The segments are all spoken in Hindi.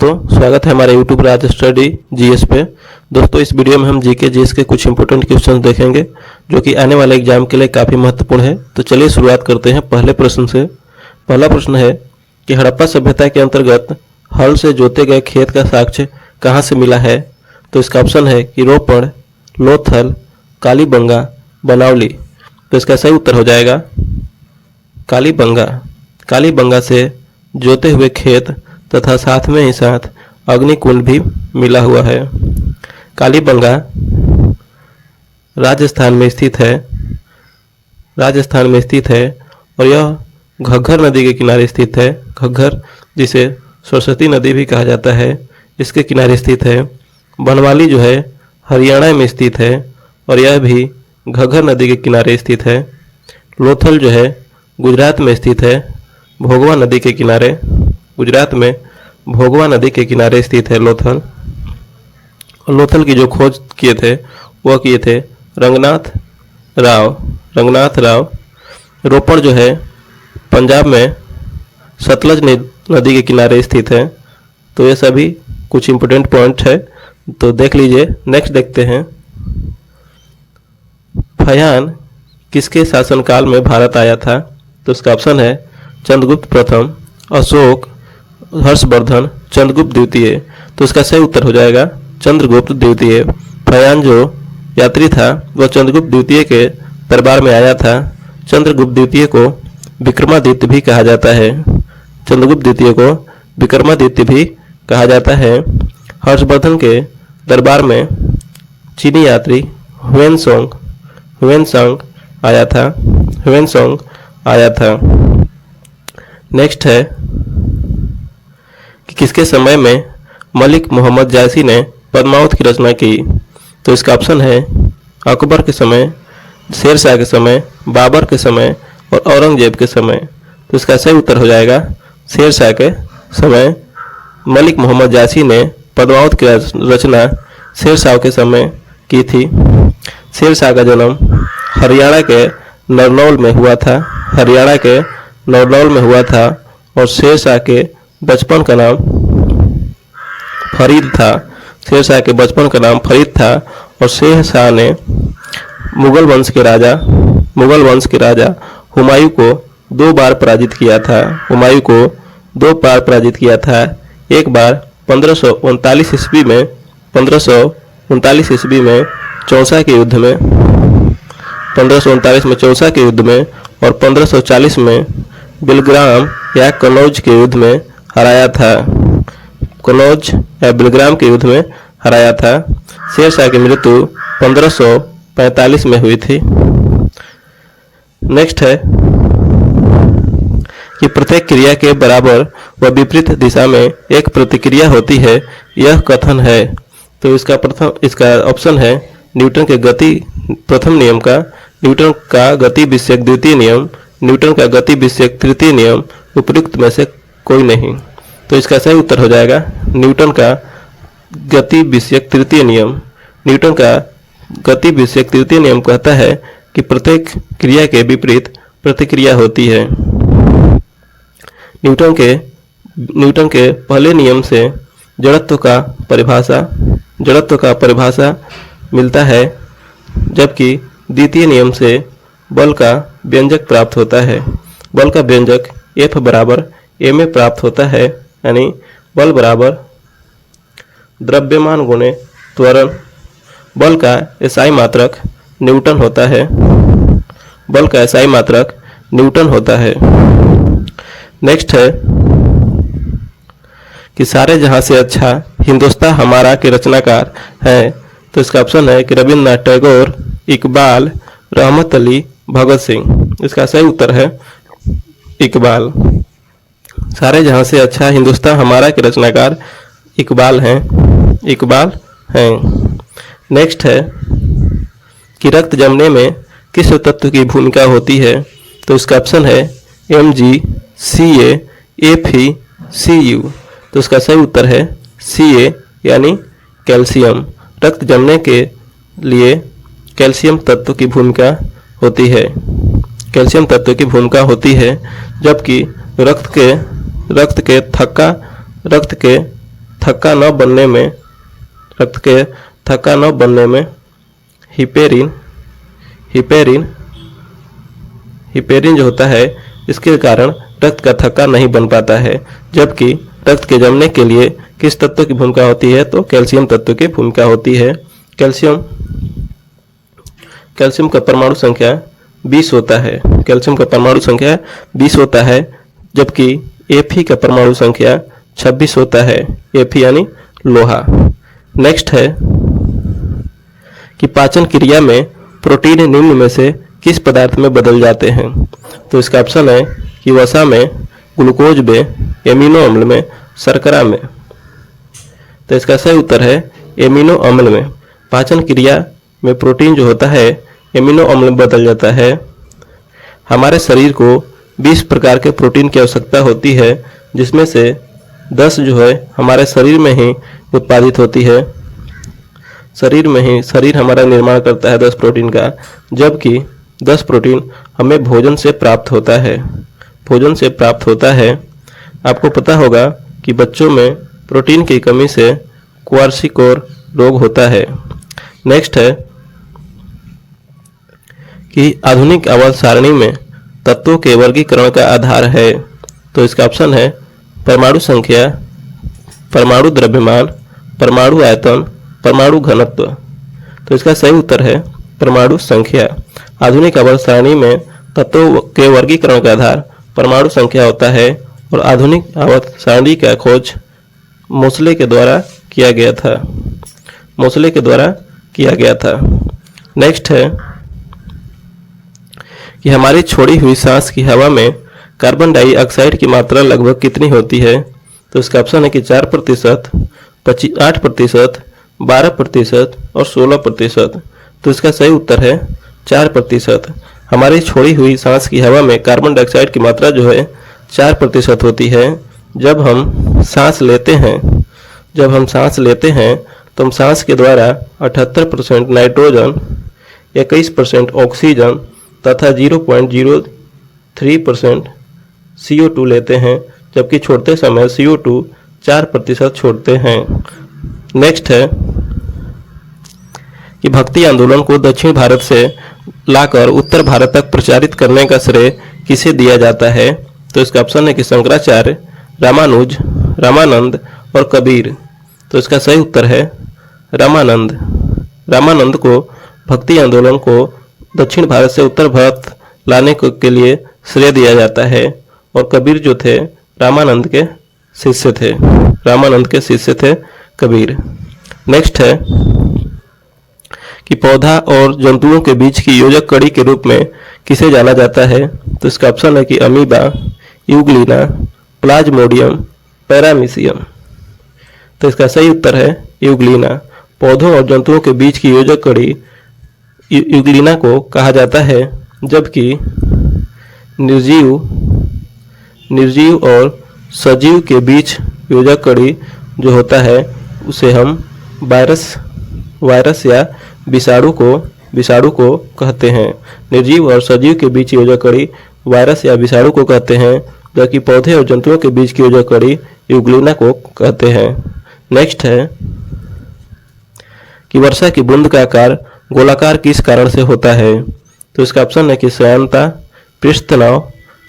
दोस्तों, स्वागत है हमारे YouTube राज स्टडी जीएस पे। दोस्तों, इस वीडियो में हम जीके जीएस के कुछ इंपॉर्टेंट क्वेश्चन देखेंगे जो कि आने वाले एग्जाम के लिए काफ़ी महत्वपूर्ण है। तो चलिए शुरुआत करते हैं पहले प्रश्न से। पहला प्रश्न है कि हड़प्पा सभ्यता के अंतर्गत हल से जोते गए खेत का साक्ष्य कहाँ से मिला है। तो इसका ऑप्शन है कि रोपड़, लोथल, कालीबंगा, बनावली। तो इसका सही उत्तर हो जाएगा कालीबंगा। कालीबंगा से जोते हुए खेत तथा साथ में ही साथ अग्निकुंड भी मिला हुआ है। कालीबंगा राजस्थान में स्थित है और यह घग्गर नदी के किनारे स्थित है। घग्गर, जिसे सरस्वती नदी भी कहा जाता है, इसके किनारे स्थित है। बनवाली जो है हरियाणा में स्थित है और यह भी घग्गर नदी के किनारे स्थित है। लोथल जो है गुजरात में स्थित है, भोगवा नदी के किनारे। गुजरात में भोगवा नदी के किनारे स्थित है लोथल। और लोथल की जो खोज किए थे वह किए थे रंगनाथ राव। रोपड़ जो है पंजाब में सतलज नदी के किनारे स्थित है। तो ये सभी कुछ इंपोर्टेंट पॉइंट है, तो देख लीजिए। नेक्स्ट देखते हैं, फयान किसके शासनकाल में भारत आया था। तो इसका ऑप्शन है चंद्रगुप्त प्रथम, अशोक, हर्षवर्धन, चंद्रगुप्त द्वितीय। तो इसका सही उत्तर हो जाएगा चंद्रगुप्त द्वितीय। फयान जो यात्री था वह चंद्रगुप्त द्वितीय के दरबार में आया था। चंद्रगुप्त द्वितीय को विक्रमादित्य भी कहा जाता है। चंद्रगुप्त द्वितीय को विक्रमादित्य भी कहा जाता है। हर्षवर्धन के दरबार में चीनी यात्री ह्वेनसांग आया था। नेक्स्ट है कि किसके समय में मलिक मोहम्मद जायसी ने पद्मावत की रचना की। तो इसका ऑप्शन है अकबर के समय, शेरशाह के समय, बाबर के समय और औरंगजेब के समय। तो इसका सही उत्तर हो जाएगा शेरशाह के समय। मलिक मोहम्मद जायसी ने पद्मावत की रचना शेरशाह के समय की थी। शेरशाह का जन्म हरियाणा के नरनौल में हुआ था और शेरशाह के बचपन का नाम फरीद था। और शेरशाह ने मुगल वंश के राजा हुमायूं को 2 बार पराजित किया था। एक बार 1539 ईस्वी में चौसा के युद्ध में, 1539 में चौसा के युद्ध में और 1540 में बिलग्राम या कनौज के युद्ध में हराया था। शेरशाह की मृत्यु 1545 में हुई थी। नेक्स्ट है कि प्रत्येक क्रिया के बराबर व विपरीत दिशा में एक प्रतिक्रिया होती है, यह कथन है। तो इसका ऑप्शन है न्यूटन के गति प्रथम नियम का, न्यूटन का गति विषयक द्वितीय नियम, न्यूटन का गति विषयक तृतीय नियम, उपयुक्त में से कोई नहीं। तो इसका सही उत्तर हो जाएगा न्यूटन का गति विषयक तृतीय नियम। न्यूटन का गति विषयक तृतीय नियम कहता है कि प्रत्येक क्रिया के विपरीत प्रतिक्रिया होती है। न्यूटन के पहले नियम से जड़त्व का परिभाषा मिलता है, जबकि द्वितीय नियम से बल का व्यंजक प्राप्त होता है। बल का व्यंजक F बराबर ma प्राप्त होता है, यानी बल बराबर द्रव्यमान गुणे त्वरण। बल का SI मात्रक न्यूटन होता है। नेक्स्ट है कि सारे जहां से अच्छा हिंदुस्तान हमारा के रचनाकार हैं। तो इसका ऑप्शन है कि रविन्द्रनाथ टैगोर, इकबाल, रहमत अली, भगत सिंह। इसका सही उत्तर है इकबाल। सारे जहां से अच्छा हिंदुस्तान हमारा के रचनाकार इकबाल हैं। नेक्स्ट है कि रक्त जमने में किस तत्व की भूमिका होती है। तो इसका ऑप्शन है Mg, Ca, Fe, Cu। तो इसका सही उत्तर है Ca यानी कैल्शियम। रक्त जमने के लिए कैल्शियम तत्व की भूमिका होती है, जबकि रक्त के थक्का न बनने में हिपेरिन जो होता है इसके कारण रक्त का थक्का नहीं बन पाता है। जबकि रक्त के जमने के लिए किस तत्व की भूमिका होती है? तो कैल्शियम तत्व की भूमिका होती है। कैल्शियम का परमाणु संख्या 20 होता है। कैल्शियम का परमाणु संख्या 20 होता है, जबकि Fe का परमाणु संख्या 26 होता है। Fe यानी लोहा। नेक्स्ट है कि पाचन क्रिया में प्रोटीन निम्न में से किस पदार्थ में बदल जाते हैं? तो इसका ऑप्शन है कि वसा में, ग्लूकोज में, एमिनो अम्ल में, शर्करा में। तो इसका सही उत्तर है एमिनो अम्ल में। पाचन क्रिया में प्रोटीन जो होता है एमिनो अम्ल में बदल जाता है। हमारे शरीर को 20 प्रकार के प्रोटीन की आवश्यकता होती है, जिसमें से 10 जो है हमारे शरीर में ही उत्पादित होती है। शरीर हमारा निर्माण करता है 10 प्रोटीन का, जबकि 10 प्रोटीन हमें भोजन से प्राप्त होता है। आपको पता होगा कि बच्चों में प्रोटीन की कमी से क्वार्सिकोर रोग होता है। नेक्स्ट है कि आधुनिक आवर्त सारणी में तत्वों के वर्गीकरण का आधार है। तो इसका ऑप्शन है परमाणु संख्या, परमाणु द्रव्यमान, परमाणु आयतन, परमाणु घनत्व। तो इसका सही उत्तर है परमाणु संख्या। आधुनिक आवर्त सारणी में तत्वों के वर्गीकरण का आधार परमाणु संख्या होता है और आधुनिक आवर्त सारणी का खोज मोसले के द्वारा किया गया था। नेक्स्ट है कि हमारी छोड़ी हुई सांस की हवा में कार्बन डाइऑक्साइड की मात्रा लगभग कितनी होती है? तो इसका ऑप्शन है कि 4%, 8%, 12% और 16%। तो इसका सही उत्तर है 4%। हमारी छोड़ी हुई सांस की हवा में कार्बन डाइऑक्साइड की मात्रा जो है 4% होती है। जब हम सांस लेते हैं तो हम सांस के द्वारा 78% नाइट्रोजन, 21% ऑक्सीजन तथा 0.03% CO2 लेते हैं, जबकि छोड़ते समय CO2 4% छोड़ते हैं। नेक्स्ट है कि भक्ति आंदोलन को दक्षिण भारत से लाकर उत्तर भारत तक प्रचारित करने का श्रेय किसे दिया जाता है? तो इसका ऑप्शन है कि शंकराचार्य, रामानुज, रामानंद और कबीर। तो इसका सही उत्तर है रामानंद को भक्ति आंदोलन को दक्षिण भारत से उत्तर भारत लाने के लिए श्रेय दिया जाता है, और कबीर जो थे रामानंद के शिष्य थे कबीर। नेक्स्ट है कि पौधा और जंतुओं के बीच की योजक कड़ी के रूप में किसे जाना जाता है? तो इसका ऑप्शन है कि अमीबा, यूग्लिना, प्लाज्मोडियम, पैरामीशियम। तो इसका सही उत्तर है यूग्लिना। पौधों और जंतुओं के बीच की योजक कड़ी यूग्लिना को कहा जाता है, जबकि निर्जीव और सजीव के बीच योजक कड़ी जो होता है उसे हम वायरस या विषाणु को कहते हैं। निर्जीव और सजीव के बीच योजक कड़ी वायरस या विषाणु को कहते हैं, जबकि पौधे और जंतुओं के बीच की योजक कड़ी यूग्लिना को कहते हैं। नेक्स्ट है कि वर्षा की बूंद का आकार गोलाकार किस कारण से होता है? तो इसका ऑप्शन है कि श्यानता, पृष्ठ तनाव,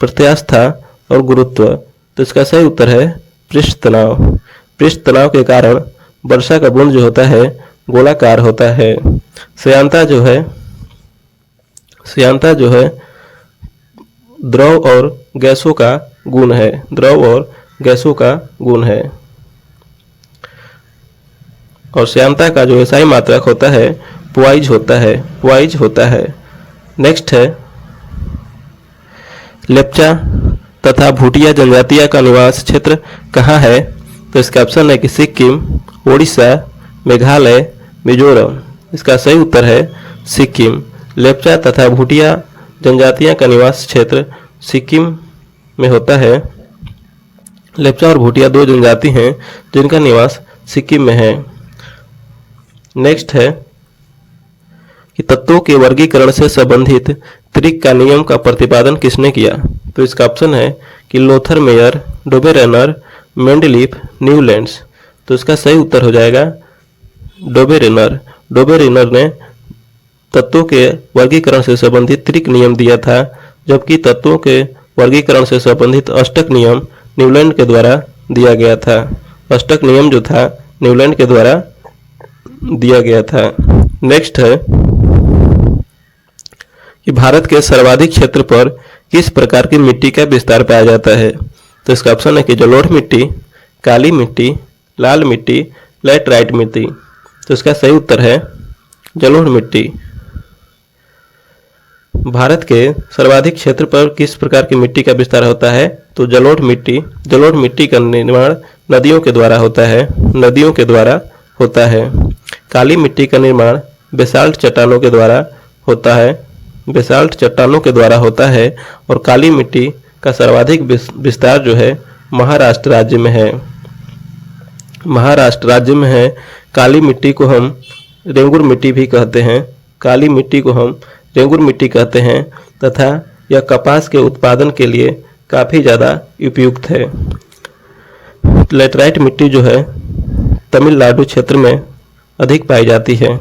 प्रत्यास्था और गुरुत्व। तो इसका सही उत्तर है पृष्ठ तनाव। पृष्ठ तनाव के कारण वर्षा का बूंद जो होता है गोलाकार होता है। श्यानता जो है द्रव और गैसों का गुण है। और श्यानता का जो एसआई मात्रक होता है पॉइज होता है। नेक्स्ट है लेप्चा तथा भूटिया जनजातिया का निवास क्षेत्र कहाँ है? तो इसका ऑप्शन है कि सिक्किम, उड़ीसा, मेघालय, मिजोरम। इसका सही उत्तर है सिक्किम। लेप्चा तथा भूटिया जनजातियां का निवास क्षेत्र सिक्किम में होता है। लेप्चा और भूटिया 2 जनजाति हैं जिनका निवास सिक्किम में है। नेक्स्ट है कि तत्वों के वर्गीकरण से संबंधित त्रिक का नियम का प्रतिपादन किसने किया? तो इसका ऑप्शन है कि लोथर मेयर, डोबेरेनर, मेंडलीफ, न्यूलैंड्स। तो इसका सही उत्तर हो जाएगा डोबेरेनर। डोबेरेनर ने तत्वों के वर्गीकरण से संबंधित त्रिक नियम दिया था, जबकि तत्वों के वर्गीकरण से संबंधित अष्टक नियम न्यूलैंड के द्वारा दिया गया था। अष्टक नियम जो था न्यूलैंड के द्वारा दिया गया था। नेक्स्ट है कि भारत के सर्वाधिक क्षेत्र पर किस प्रकार की मिट्टी का विस्तार पाया जाता है। तो इसका ऑप्शन है कि जलोढ़ मिट्टी, काली मिट्टी, लाल मिट्टी, लैटराइट मिट्टी। तो इसका सही उत्तर है जलोढ़ मिट्टी। भारत के सर्वाधिक क्षेत्र पर किस प्रकार की मिट्टी का विस्तार होता है, तो जलोढ़ मिट्टी। जलोढ़ मिट्टी का निर्माण नदियों के द्वारा होता है, नदियों के द्वारा होता है। काली मिट्टी का निर्माण बेसाल्ट चट्टानों के द्वारा होता है, बेसाल्ट चट्टानों के द्वारा होता है। और काली मिट्टी का सर्वाधिक विस्तार जो है महाराष्ट्र राज्य में है, महाराष्ट्र राज्य में है। काली मिट्टी को हम रेंगुर मिट्टी भी कहते हैं, काली मिट्टी को हम रेंगुर मिट्टी कहते हैं तथा यह कपास के उत्पादन के लिए काफ़ी ज़्यादा उपयुक्त है। लैटराइट मिट्टी जो है तमिलनाडु क्षेत्र में अधिक पाई जाती है।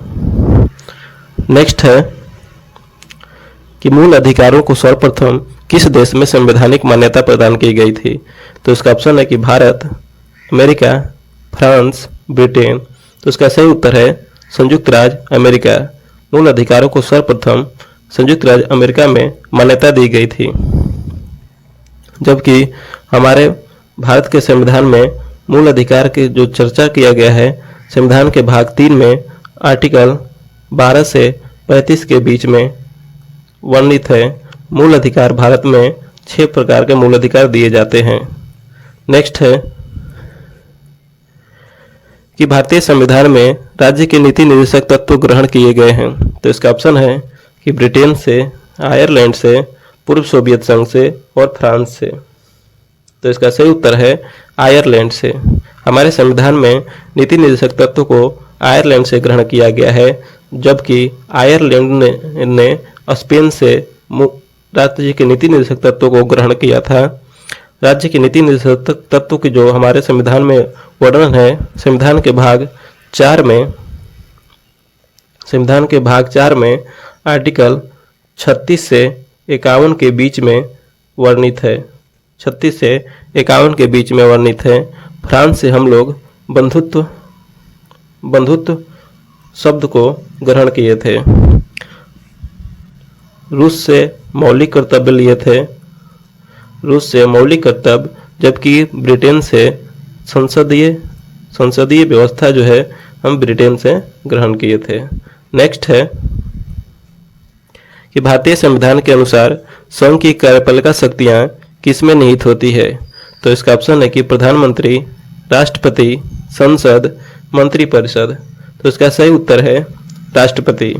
नेक्स्ट है कि मूल अधिकारों को सर्वप्रथम किस देश में संवैधानिक मान्यता प्रदान की गई थी। तो इसका ऑप्शन है कि भारत, अमेरिका, फ्रांस, ब्रिटेन। तो इसका सही उत्तर है संयुक्त राज्य अमेरिका। मूल अधिकारों को सर्वप्रथम संयुक्त राज्य अमेरिका में मान्यता दी गई थी, जबकि हमारे भारत के संविधान में मूल अधिकार की जो चर्चा किया गया है संविधान के भाग 3 में आर्टिकल 12 से 35 के बीच में वर्णित है। मूल अधिकार भारत में 6 प्रकार के मूल अधिकार दिए जाते हैं। नेक्स्ट है कि भारतीय संविधान में राज्य के नीति निर्देशक तत्व ग्रहण किए गए हैं। तो इसका ऑप्शन है कि ब्रिटेन से, आयरलैंड से, पूर्व सोवियत संघ से और फ्रांस से। तो इसका सही उत्तर है आयरलैंड से। हमारे संविधान में नीति निर्देशक तत्व को आयरलैंड से ग्रहण किया गया है, जबकि आयरलैंड ने स्पेन से राज्य के नीति निर्देशक तत्व को ग्रहण किया था। राज्य के नीति निर्देशक तत्व की जो हमारे संविधान में वर्णन है संविधान के भाग 4 में आर्टिकल 36 से 51 के बीच में वर्णित है। 36 से 51 के बीच में वर्णित है। फ्रांस से हम लोग बंधुत्व शब्द को ग्रहण किए थे। रूस से मौलिक कर्तव्य लिए थे, रूस से मौलिक कर्तव्य, जबकि ब्रिटेन से संसदीय व्यवस्था जो है हम ब्रिटेन से ग्रहण किए थे। नेक्स्ट है कि भारतीय संविधान के अनुसार संघ की कार्यपालिका शक्तियां किसमें निहित होती है। तो इसका ऑप्शन है कि प्रधानमंत्री, राष्ट्रपति, संसद, मंत्रिपरिषद। तो इसका सही उत्तर है राष्ट्रपति।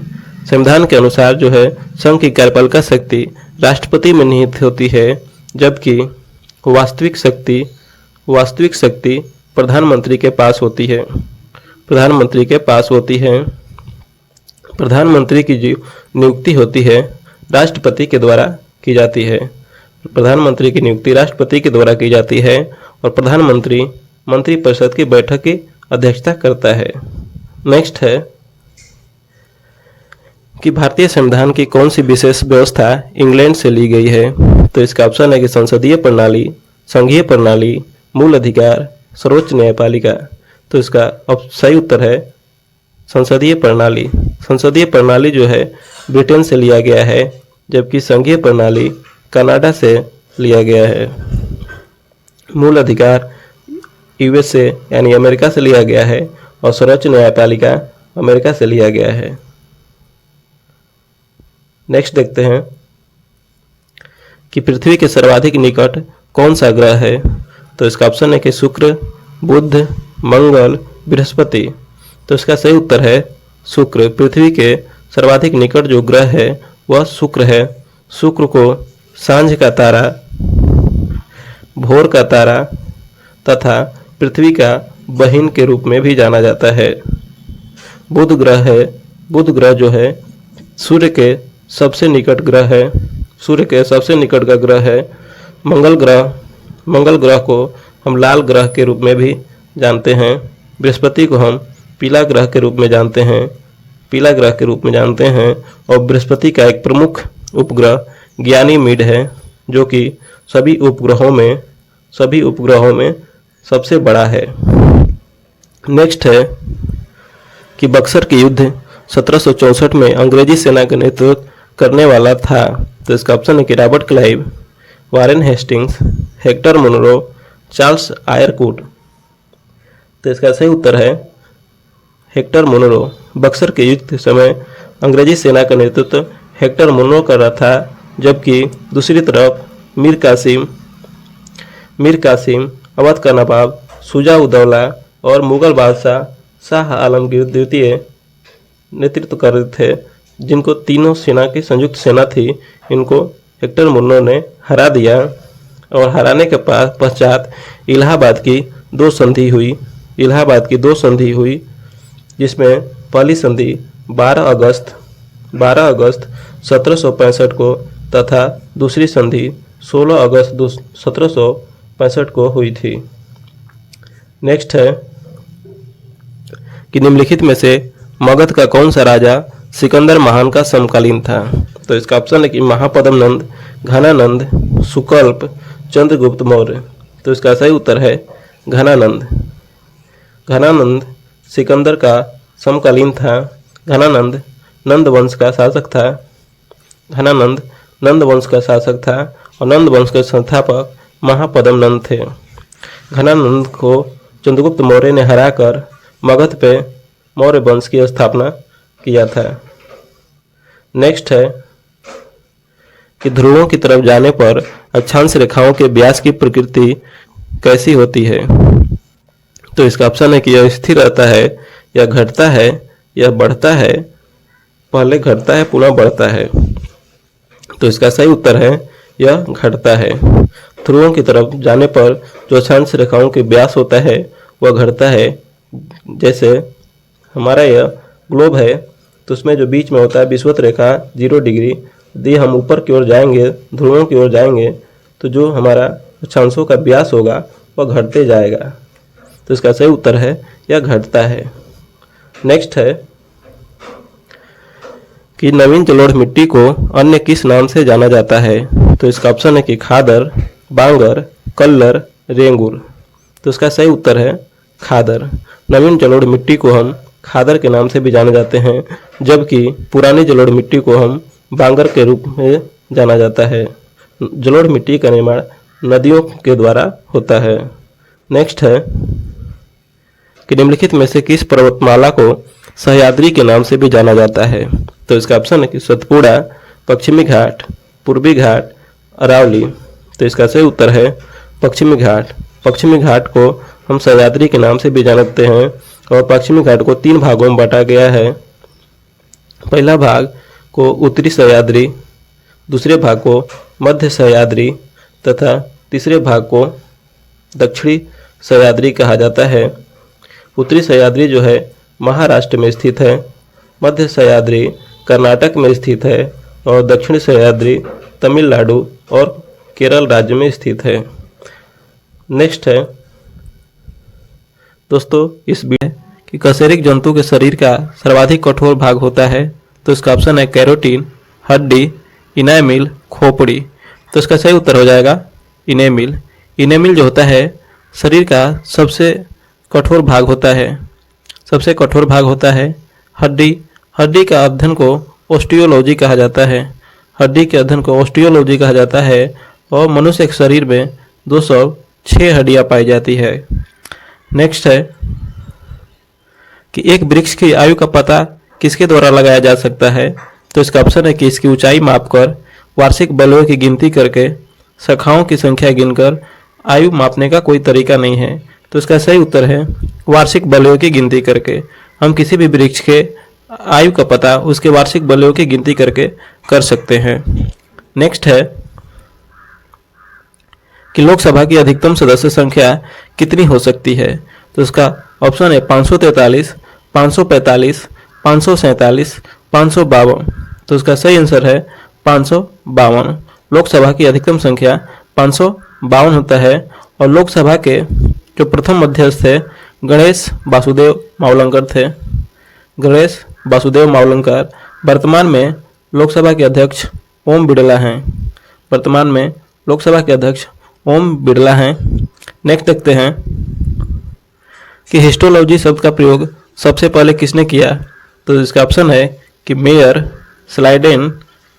संविधान के अनुसार जो है संघ की कार्यपालिका शक्ति राष्ट्रपति में निहित होती है, जबकि वास्तविक शक्ति प्रधानमंत्री के पास होती है, प्रधानमंत्री के पास होती है। प्रधानमंत्री की जो नियुक्ति होती है राष्ट्रपति के द्वारा की जाती है, प्रधानमंत्री की नियुक्ति राष्ट्रपति के द्वारा की जाती है और प्रधानमंत्री मंत्रिपरिषद की बैठक की अध्यक्षता करता है। नेक्स्ट है कि भारतीय संविधान की कौन सी विशेष व्यवस्था इंग्लैंड से ली गई है। तो इसका ऑप्शन है कि संसदीय प्रणाली, संघीय प्रणाली, मूल अधिकार, सर्वोच्च न्यायपालिका। तो इसका सही उत्तर है संसदीय प्रणाली। संसदीय प्रणाली जो है ब्रिटेन से लिया गया है, जबकि संघीय प्रणाली कनाडा से लिया गया है। मूल अधिकार यूएसए यानी अमेरिका से लिया गया है और सर्वोच्च न्यायपालिका अमेरिका से लिया गया है। नेक्स्ट देखते हैं कि पृथ्वी के सर्वाधिक निकट कौन सा ग्रह है। तो इसका ऑप्शन है कि शुक्र, बुध, मंगल, बृहस्पति। तो इसका सही उत्तर है शुक्र। पृथ्वी के सर्वाधिक निकट जो ग्रह है वह शुक्र है। शुक्र को सांझ का तारा, भोर का तारा तथा पृथ्वी का बहिन के रूप में भी जाना जाता है। बुध ग्रह जो है सूर्य के सबसे निकट ग्रह है, सूर्य के सबसे निकट का ग्रह है। मंगल ग्रह को हम लाल ग्रह के रूप में भी जानते हैं। बृहस्पति को हम पीला ग्रह के रूप में जानते हैं, पीला ग्रह के रूप में जानते हैं। और बृहस्पति का एक प्रमुख उपग्रह ज्ञानीमीड है, जो कि सभी उपग्रहों में सबसे बड़ा है। नेक्स्ट है कि बक्सर के युद्ध 1764 में अंग्रेजी सेना का नेतृत्व करने वाला था। तो इसका ऑप्शन है कि Robert Clive, Warren Hastings, Hector Munro, Charles Eyre Coote. तो इसका सही उत्तर है हेक्टर मुनरो। बक्सर के युद्ध के समय अंग्रेजी सेना का नेतृत्व हेक्टर मुनरो कर रहा था, जबकि दूसरी तरफ मीर कासिम, अवध का नवाब शुजा उदौला और मुगल बादशाह शाह आलमगीर द्वितीय नेतृत्व कर रहे थे, जिनको तीनों सेना की संयुक्त सेना थी। इनको हेक्टर मुनरो ने हरा दिया और हराने के पश्चात इलाहाबाद की दो संधि हुई, जिसमें पहली संधि 12 अगस्त 1765 को तथा दूसरी संधि 16 अगस्त 1765 को हुई थी। नेक्स्ट है कि निम्नलिखित में से मगध का कौन सा राजा सिकंदर महान का समकालीन था। तो इसका ऑप्शन है कि महापद्म नंद, घनानंद, सुकल्प, चंद्रगुप्त मौर्य। तो इसका सही उत्तर है घनानंद सिकंदर का समकालीन था। घनानंद नंद वंश का शासक था और नंद वंश के संस्थापक महापद्म नंद थे। घनानंद को चंद्रगुप्त मौर्य ने हराकर मगध पे मौर्य वंश की स्थापना किया था। नेक्स्ट है कि ध्रुवों की तरफ जाने पर अक्षांश रेखाओं के व्यास की प्रकृति कैसी होती है। तो इसका ऑप्शन है कि यह स्थिर रहता है, यह घटता है, यह बढ़ता है, पहले घटता है पुनः बढ़ता है। तो इसका सही उत्तर है यह घटता है। ध्रुवों की तरफ जाने पर जो अक्षांश रेखाओं के व्यास होता है वह घटता है। जैसे हमारा यह ग्लोब है, तो उसमें जो बीच में होता है विषुवत रेखा 0 डिग्री, यदि हम ऊपर की ओर जाएंगे, ध्रुवों की ओर जाएंगे, तो जो हमारा अक्षांशों का व्यास होगा वह घटते जाएगा। तो इसका सही उत्तर है यह घटता है। नेक्स्ट है कि नवीन जलोढ़ मिट्टी को अन्य किस नाम से जाना जाता है। तो इसका ऑप्शन है कि खादर, बांगर, कल्लर, रेंगुर। तो इसका सही उत्तर है खादर। नवीन जलोढ़ मिट्टी को हम खादर के नाम से भी जाने जाते हैं, जबकि पुरानी जलोढ़ मिट्टी को हम बांगर के रूप में जाना जाता है। जलोढ़ मिट्टी का निर्माण नदियों के द्वारा होता है। नेक्स्ट है कि निम्नलिखित में से किस पर्वतमाला को सह्याद्री के नाम से भी जाना जाता है। तो इसका ऑप्शन है कि सतपुड़ा, पश्चिमी घाट, पूर्वी घाट, अरावली। तो इसका सही उत्तर है पश्चिमी घाट। पश्चिमी घाट को हम सह्याद्री के नाम से भी जानते हैं और पश्चिमी घाट को 3 भागों में बांटा गया है। पहला भाग को उत्तरी सह्याद्री, दूसरे भाग को मध्य सह्याद्री तथा तीसरे भाग को दक्षिणी सह्याद्री कहा जाता है। उत्तरी सह्याद्री जो है महाराष्ट्र में स्थित है, मध्य सह्याद्री कर्नाटक में स्थित है और दक्षिणी सह्याद्री तमिलनाडु और केरल राज्य में स्थित है। नेक्स्ट है दोस्तों इस वीडियो कि कशेरुक जंतु के शरीर का सर्वाधिक कठोर भाग होता है। तो इसका ऑप्शन है कैरोटीन, हड्डी, इनामिल, खोपड़ी। तो इसका सही उत्तर हो जाएगा इनेमिल। इनेमिल जो होता है शरीर का सबसे कठोर भाग होता है। हड्डी का अध्ययन को ऑस्टियोलॉजी कहा जाता है। और मनुष्य के शरीर में 206 हड्डियां पाई जाती है। नेक्स्ट है कि एक वृक्ष की आयु का पता किसके द्वारा लगाया जा सकता है। तो इसका ऑप्शन है कि इसकी ऊंचाई मापकर, वार्षिक बलयों की गिनती करके, शाखाओं की संख्या गिनकर आयु मापने का कोई तरीका नहीं है। तो इसका सही उत्तर है वार्षिक बलयों की गिनती करके। हम किसी भी वृक्ष के आयु का पता उसके वार्षिक बलयों की गिनती करके कर सकते हैं। नेक्स्ट है कि लोकसभा की अधिकतम सदस्य संख्या कितनी हो सकती है। तो इसका ऑप्शन है 543, 545, 547, 552। तो इसका सही आंसर है 552। लोकसभा की अधिकतम संख्या 552 होता है और लोकसभा के जो प्रथम अध्यक्ष थे गणेश वासुदेव मावलंकर थे। गणेश वासुदेव मावलंकर वर्तमान में लोकसभा के अध्यक्ष ओम बिड़ला हैं। वर्तमान में लोकसभा के अध्यक्ष ओम बिड़ला हैं। नेक्स्ट देखते हैं कि हिस्टोलॉजी शब्द का प्रयोग सबसे पहले किसने किया। तो इसका ऑप्शन है कि mayor, Schleiden,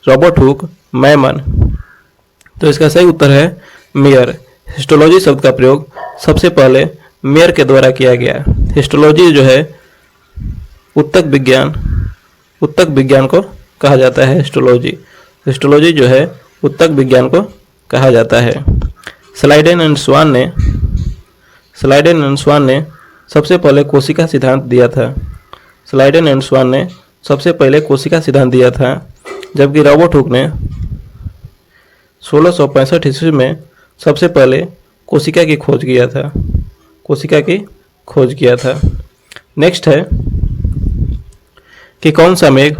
Robert Hooke, Memon. तो इसका सही उत्तर है मेयर। हिस्टोलॉजी शब्द का प्रयोग सबसे पहले मेयर के द्वारा किया गया। हिस्टोलॉजी जो है उत्तक विज्ञान को कहा जाता है। हिस्टोलॉजी जो है उत्तक विज्ञान को कहा जाता है। स्लाइडेन एंड स्वान ने सबसे पहले कोशिका सिद्धांत दिया था। स्लाइडेन एंड स्वान ने सबसे पहले कोशिका सिद्धांत दिया था, जबकि रॉबर्ट हुक ने 1665 ईस्वी में सबसे पहले कोशिका की खोज किया था। नेक्स्ट है कि कौन सा मेघ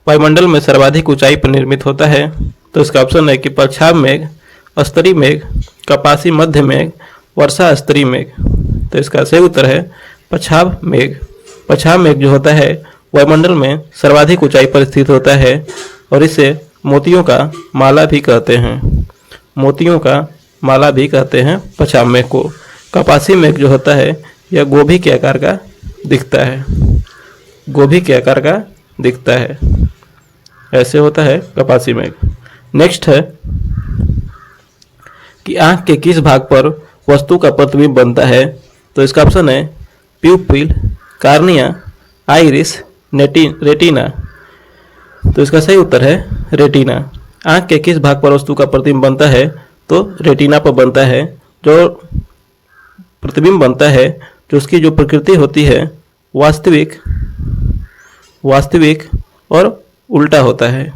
वायुमंडल में सर्वाधिक ऊंचाई पर निर्मित होता है। तो इसका ऑप्शन है कि पच्छाद मेघ, स्तरीय मेघ, कपासी मध्य मेघ, वर्षा स्तरीय मेघ। तो इसका सही उत्तर है पच्छाद मेघ। पच्छाद मेघ जो होता है वायुमंडल में सर्वाधिक ऊंचाई पर स्थित होता है और इसे मोतियों का माला भी कहते हैं पच्छाद मेघ को। कपासी मेघ जो होता है यह गोभी के आकार का दिखता है। ऐसे होता है कपासी मेघ। नेक्स्ट है कि आंख के किस भाग पर वस्तु का प्रतिबिंब बनता है। तो इसका ऑप्शन है प्यूपिल, कार्निया, आइरिस, रेटिना। तो इसका सही उत्तर है रेटिना। आंख के किस भाग पर वस्तु का प्रतिबिंब बनता है। तो रेटिना पर बनता है। जो प्रतिबिंब बनता है, जो उसकी जो प्रकृति होती है वास्तविक और उल्टा होता है।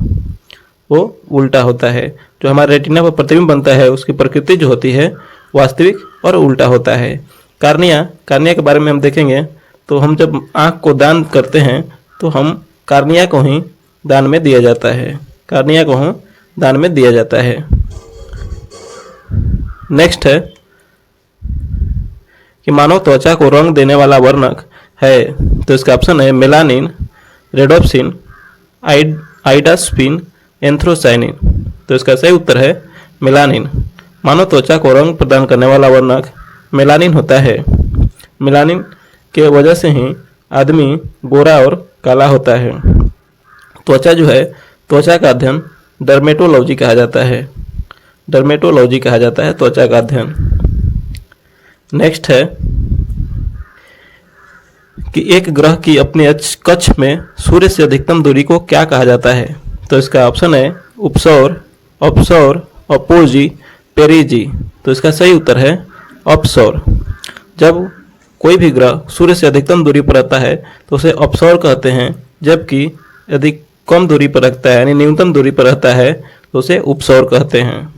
वो उल्टा होता है। जो हमारे रेटिना पर प्रतिबिंब बनता है उसकी प्रकृति जो होती है वास्तविक और उल्टा होता है। कार्निया के बारे में हम देखेंगे तो हम जब आँख को दान करते हैं तो हम कार्निया को ही दान में दिया जाता है। नेक्स्ट है कि मानव त्वचा को रंग देने वाला वर्णक है। तो इसका ऑप्शन है मेलानिन, रेडोप्सिन, आइडास्पिन, एंथ्रोसाइनिन। तो इसका सही उत्तर है मेलानिन। मानव त्वचा को रंग प्रदान करने वाला वर्णक मेलानिन होता है। मेलानिन के वजह से ही आदमी गोरा और काला होता है। त्वचा जो है, त्वचा का अध्ययन डर्मेटोलॉजी कहा जाता है। त्वचा का अध्ययन। नेक्स्ट है कि एक ग्रह की अपने कक्ष में सूर्य से अधिकतम दूरी को क्या कहा जाता है। तो इसका ऑप्शन है उपसौर, अपसौर, अपोजी, पेरिजी। तो इसका सही उत्तर है अपसौर। जब कोई भी ग्रह सूर्य से अधिकतम दूरी पर रहता है तो उसे अपसौर कहते हैं, जबकि यदि कम दूरी पर रखता है यानी न्यूनतम दूरी पर रहता है तो उसे उपसौर कहते हैं।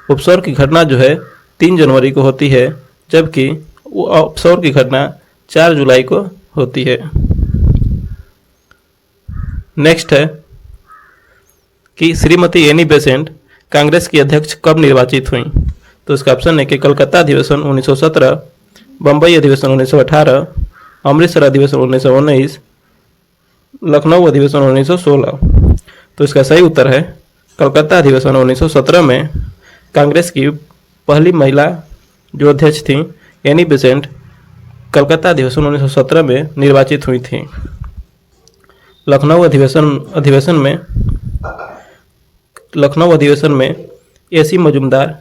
उपसौर की घटना जो है 3 जनवरी को होती है, जबकि अपसौर की घटना 4 जुलाई को होती है। नेक्स्ट है कि श्रीमती एनी बेसेंट कांग्रेस की अध्यक्ष कब निर्वाचित हुई। तो इसका ऑप्शन है कि कलकत्ता अधिवेशन 1917, बम्बई अधिवेशन 1918, अमृतसर अधिवेशन 1919, लखनऊ अधिवेशन 1916। तो इसका सही उत्तर है कलकत्ता अधिवेशन 1917 में कांग्रेस की पहली महिला जो अध्यक्ष थी एनी बेसेंट कलकत्ता अधिवेशन 1917 में निर्वाचित हुई थी। लखनऊ अधिवेशन में एसी मजूमदार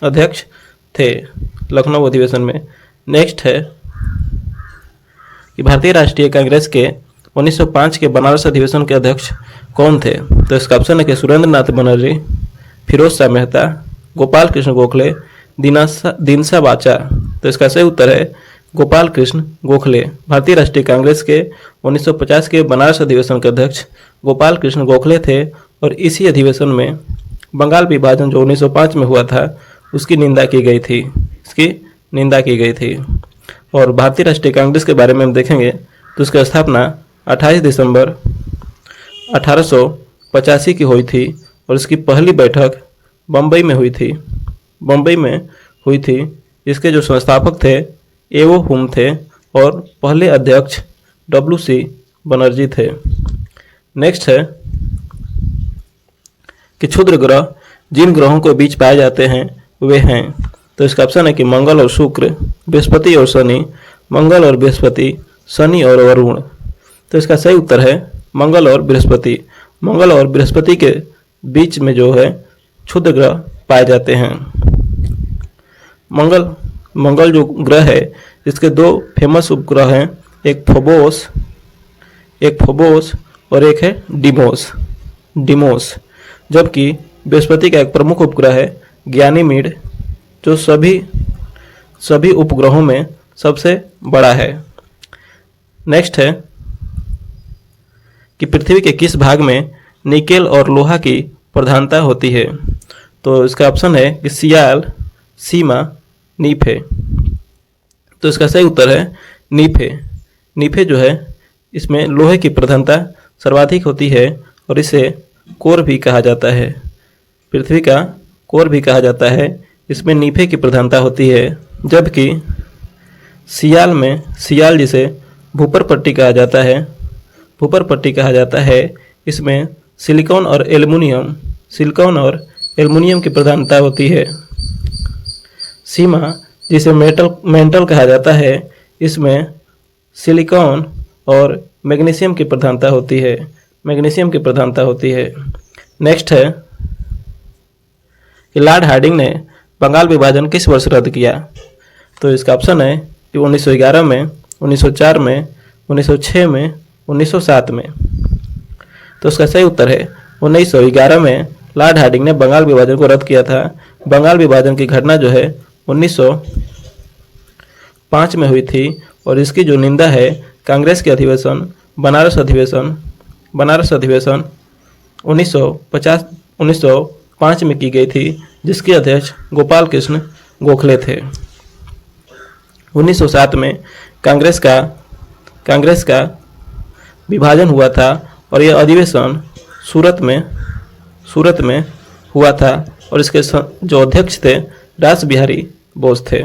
अध्यक्ष थे लखनऊ अधिवेशन में। नेक्स्ट है कि भारतीय राष्ट्रीय कांग्रेस के 1905 के बनारस अधिवेशन के अध्यक्ष कौन थे। तो इसका ऑप्शन है कि सुरेंद्र नाथ बनर्जी, फिरोज शाह मेहता, गोपाल कृष्ण गोखले, दीनसा बाचा। तो इसका सही उत्तर है गोपाल कृष्ण गोखले। भारतीय राष्ट्रीय कांग्रेस के 1950 के बनारस अधिवेशन के अध्यक्ष गोपाल कृष्ण गोखले थे और इसी अधिवेशन में बंगाल विभाजन जो 1905 में हुआ था उसकी निंदा की गई थी। और भारतीय राष्ट्रीय कांग्रेस के बारे में हम देखेंगे तो उसकी स्थापना 28 दिसंबर 1885 की हुई थी और इसकी पहली बैठक बम्बई में हुई थी। बम्बई में हुई थी। इसके जो संस्थापक थे एओ हुम थे और पहले अध्यक्ष WC बनर्जी थे। नेक्स्ट है कि क्षुद्र ग्रह जिन ग्रहों के बीच पाए जाते हैं वे हैं, तो इसका ऑप्शन है कि मंगल और शुक्र, बृहस्पति और शनि, मंगल और बृहस्पति, शनि और वरुण। तो इसका सही उत्तर है मंगल और बृहस्पति। मंगल और बृहस्पति के बीच में जो है क्षुद्र ग्रह पाए जाते हैं। मंगल जो ग्रह है इसके दो फेमस उपग्रह हैं, एक फोबोस और एक है डिमोस। जबकि बृहस्पति का एक प्रमुख उपग्रह है गयानीमेड, जो सभी उपग्रहों में सबसे बड़ा है। नेक्स्ट है कि पृथ्वी के किस भाग में निकेल और लोहा की प्रधानता होती है, तो इसका ऑप्शन है कि सियाल, सीमा, नीफे। तो इसका सही उत्तर है नीफे जो है इसमें लोहे की प्रधानता सर्वाधिक होती है और इसे कोर भी कहा जाता है। पृथ्वी का कोर भी कहा जाता है, इसमें नीफे की प्रधानता होती है। जबकि सियाल जिसे भूपर पट्टी कहा जाता है, इसमें सिलिकॉन और एल्युमिनियम की प्रधानता होती है। सीमा जिसे मेटल कहा जाता है, इसमें सिलिकॉन और मैग्नीशियम की प्रधानता होती है। नेक्स्ट है कि लॉर्ड हार्डिंग ने बंगाल विभाजन किस वर्ष रद्द किया, तो इसका ऑप्शन है कि 1911 में, 1904 में, 1906 में, 1907 में। तो इसका सही उत्तर है 1911 में लॉर्ड हार्डिंग ने बंगाल विभाजन को रद्द किया था। बंगाल विभाजन की घटना जो है 1905 में हुई थी और इसकी जो निंदा है कांग्रेस के अधिवेशन बनारस अधिवेशन 1905 में की गई थी, जिसके अध्यक्ष गोपाल कृष्ण गोखले थे। 1907 में कांग्रेस का विभाजन हुआ था और यह अधिवेशन सूरत में हुआ था और इसके जो अध्यक्ष थे रास बिहारी बोस थे।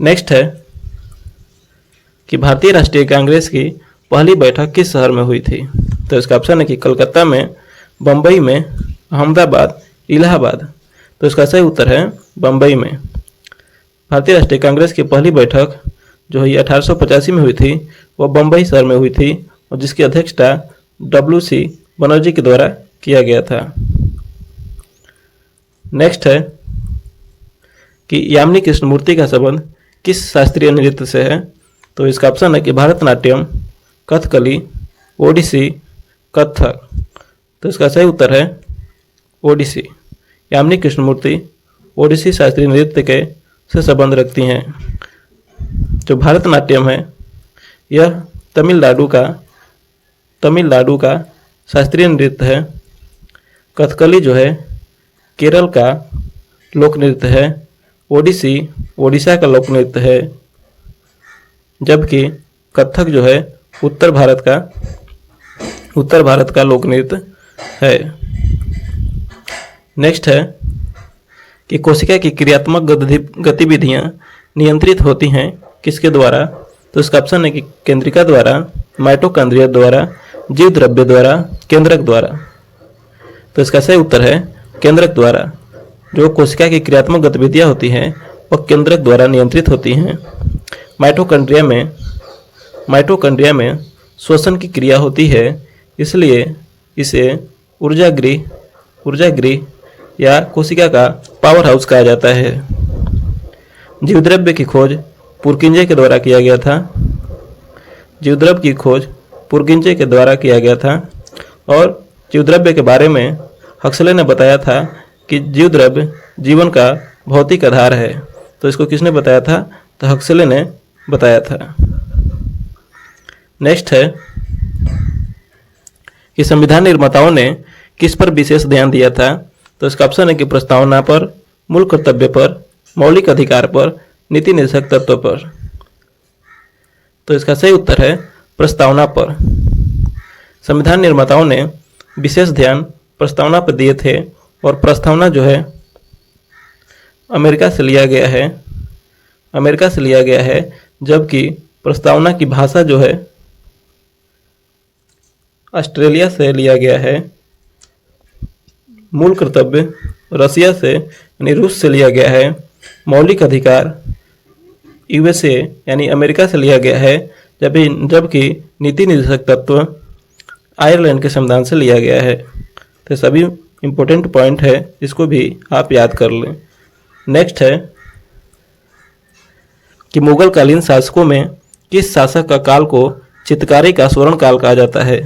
नेक्स्ट है कि भारतीय राष्ट्रीय कांग्रेस की पहली बैठक किस शहर में हुई थी, तो इसका ऑप्शन है कि कलकत्ता में, बम्बई में, अहमदाबाद, इलाहाबाद। तो इसका सही उत्तर है बम्बई में। भारतीय राष्ट्रीय कांग्रेस की पहली बैठक जो है 1885 में हुई थी, वह बम्बई शहर में हुई थी और जिसकी अध्यक्षता WC बनर्जी के द्वारा किया गया था। नेक्स्ट है कि यामिनी कृष्णमूर्ति का संबंध किस शास्त्रीय नृत्य से है, तो इसका ऑप्शन है कि भरतनाट्यम, कथकली, ओडिसी, कथक। तो इसका सही उत्तर है ओडिसी। यामिनी कृष्णमूर्ति ओडिसी शास्त्रीय नृत्य के से संबंध रखती हैं। जो भरतनाट्यम है यह तमिलनाडु का शास्त्रीय नृत्य है। कथकली जो है केरल का लोक नृत्य है। ओडिसी ओडिशा का लोक नृत्य है, जबकि कथक जो है उत्तर भारत का लोक नृत्य है। नेक्स्ट है कि कोशिका की क्रियात्मक गतिविधियां नियंत्रित होती हैं किसके द्वारा, तो इसका ऑप्शन है कि केंद्रिका द्वारा, माइटोकॉन्ड्रिया द्वारा, जीव द्रव्य द्वारा, केंद्रक द्वारा। तो इसका सही उत्तर है केंद्रक द्वारा। जो कोशिका की क्रियात्मक गतिविधियां होती हैं वह केंद्रक द्वारा नियंत्रित होती हैं। माइटोकॉन्ड्रिया में श्वसन की क्रिया होती है, इसलिए इसे ऊर्जागृह या कोशिका का पावर हाउस कहा जाता है। जीवद्रव्य की खोज पुरकिंजे के द्वारा किया गया था और जीवद्रव्य के बारे में हक्सले ने बताया था कि जीवद्रव्य जीवन का भौतिक आधार है। तो इसको किसने बताया था, तो हक्सले ने बताया था। नेक्स्ट है कि संविधान निर्माताओं ने किस पर विशेष ध्यान दिया था, तो इसका ऑप्शन है कि प्रस्तावना पर, मूल कर्तव्य पर, मौलिक अधिकार पर, नीति निर्देशक तत्व पर। तो इसका सही उत्तर है प्रस्तावना पर। संविधान निर्माताओं ने विशेष ध्यान प्रस्तावना पर दिए थे, और प्रस्तावना जो है अमेरिका से लिया गया है, अमेरिका से लिया गया है, जबकि प्रस्तावना की भाषा जो है ऑस्ट्रेलिया से लिया गया है। मूल कर्तव्य रसिया से यानी रूस से लिया गया है। मौलिक अधिकार यूएसए यानी अमेरिका से लिया गया है, जबकि नीति निर्देशक तत्व आयरलैंड के संविधान से लिया गया है। तो सभी इम्पोर्टेंट पॉइंट है, इसको भी आप याद कर लें। नेक्स्ट है कि मुगल कालीन शासकों में किस शासक का काल को चित्रकारी का स्वर्ण काल कहा जाता है?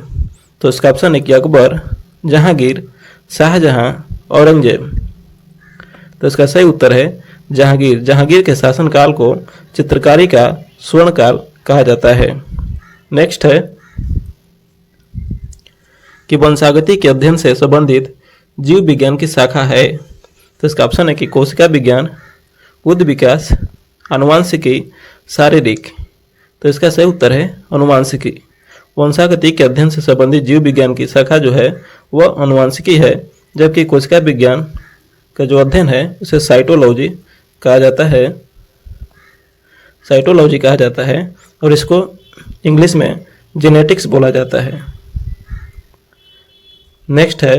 तो इसका ऑप्शन है कि अकबर, जहांगीर, शाहजहां, औरंगजेब। तो इसका सही उत्तर है जहांगीर। जहांगीर के शासनकाल को चित्रकारी का स्वर्ण काल कहा जाता है। नेक्स्ट है कि वंशागति के अध्ययन से संबंधित जीव विज्ञान की शाखा है? तो इसका ऑप्शन है कि कोशिका विज्ञान, उद्द विकास, आनुवांशिकी, शारीरिक। तो इसका सही उत्तर है आनुवांशिकी। वंशागति के अध्ययन से संबंधित जीव विज्ञान की शाखा जो है वह आनुवांशिकी है, जबकि कोशिका विज्ञान का जो अध्ययन है उसे साइटोलॉजी कहा जाता है, साइटोलॉजी कहा जाता है, और इसको इंग्लिश में जेनेटिक्स बोला जाता है। नेक्स्ट है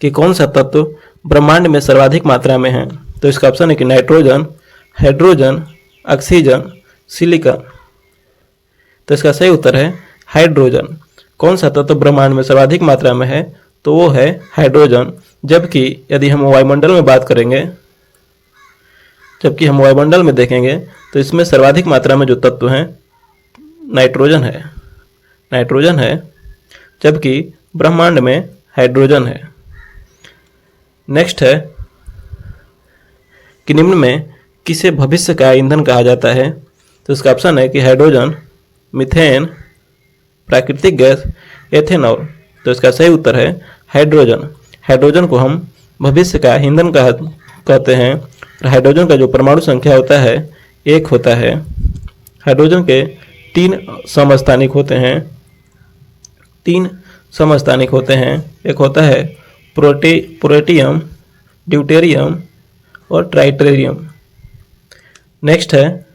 कि कौन सा तत्व ब्रह्मांड में सर्वाधिक मात्रा में है? तो इसका ऑप्शन है कि नाइट्रोजन, हाइड्रोजन, ऑक्सीजन, सिलिकॉन। तो इसका सही उत्तर है हाइड्रोजन। कौन सा तत्व ब्रह्मांड में सर्वाधिक मात्रा में है? तो वो है हाइड्रोजन। जबकि यदि हम वायुमंडल में बात करेंगे, जबकि हम वायुमंडल में देखेंगे तो इसमें सर्वाधिक मात्रा में जो तत्व हैं नाइट्रोजन है, नाइट्रोजन है, जबकि ब्रह्मांड में हाइड्रोजन है। नेक्स्ट है कि निम्न में किसे भविष्य का ईंधन कहा जाता है? तो इसका ऑप्शन है कि हाइड्रोजन, मीथेन, प्राकृतिक गैस, एथेनॉल। तो इसका सही उत्तर है हाइड्रोजन। हाइड्रोजन को हम भविष्य का ईंधन कहते हैं। हाइड्रोजन का जो परमाणु संख्या होता है 1 होता है। हाइड्रोजन के 3 समस्थानिक होते हैं, 3 समस्थानिक होते हैं। एक होता है प्रोटियम, ड्यूटेरियम और ट्राइटेरियम। नेक्स्ट है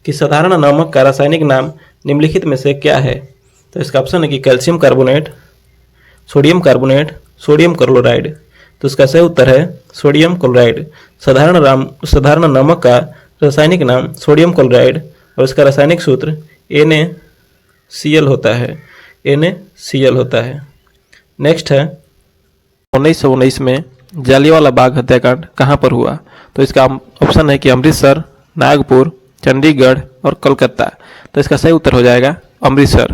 कि साधारण नमक का रासायनिक नाम निम्नलिखित में से क्या है? तो इसका ऑप्शन है कि calcium carbonate, sodium carbonate, sodium chloride. तो इसका सही उत्तर है सोडियम क्लोराइड। साधारण नमक का रासायनिक नाम सोडियम क्लोराइड और इसका रासायनिक सूत्र NaCl होता है, NaCl होता है। नेक्स्ट है 1919 में जालियांवाला बाग हत्याकांड कहाँ पर हुआ? तो इसका ऑप्शन है कि अमृतसर, नागपुर, चंडीगढ़ और कोलकाता। तो इसका सही उत्तर हो जाएगा अमृतसर।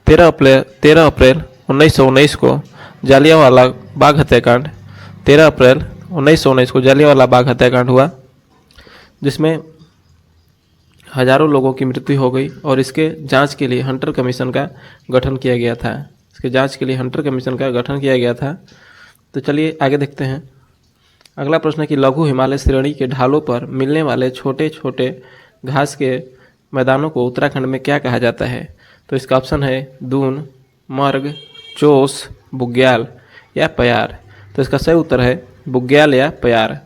13 अप्रैल 1919 को जालियांवाला बाग हत्याकांड 13 अप्रैल 1919 को जालियांवाला बाग हत्याकांड हुआ, जिसमें हजारों लोगों की मृत्यु हो गई और इसके जांच के लिए हंटर कमीशन का गठन किया गया था। इसके जांच के लिए हंटर कमीशन का गठन किया गया था। तो चलिए आगे देखते हैं। अगला प्रश्न है कि लघु हिमालय श्रेणी के ढालों पर मिलने वाले छोटे छोटे घास के मैदानों को उत्तराखंड में क्या कहा जाता है? तो इसका ऑप्शन है दून, मर्ग, चोस, बुग्याल या प्यार। तो इसका सही उत्तर है बुग्याल या प्यार।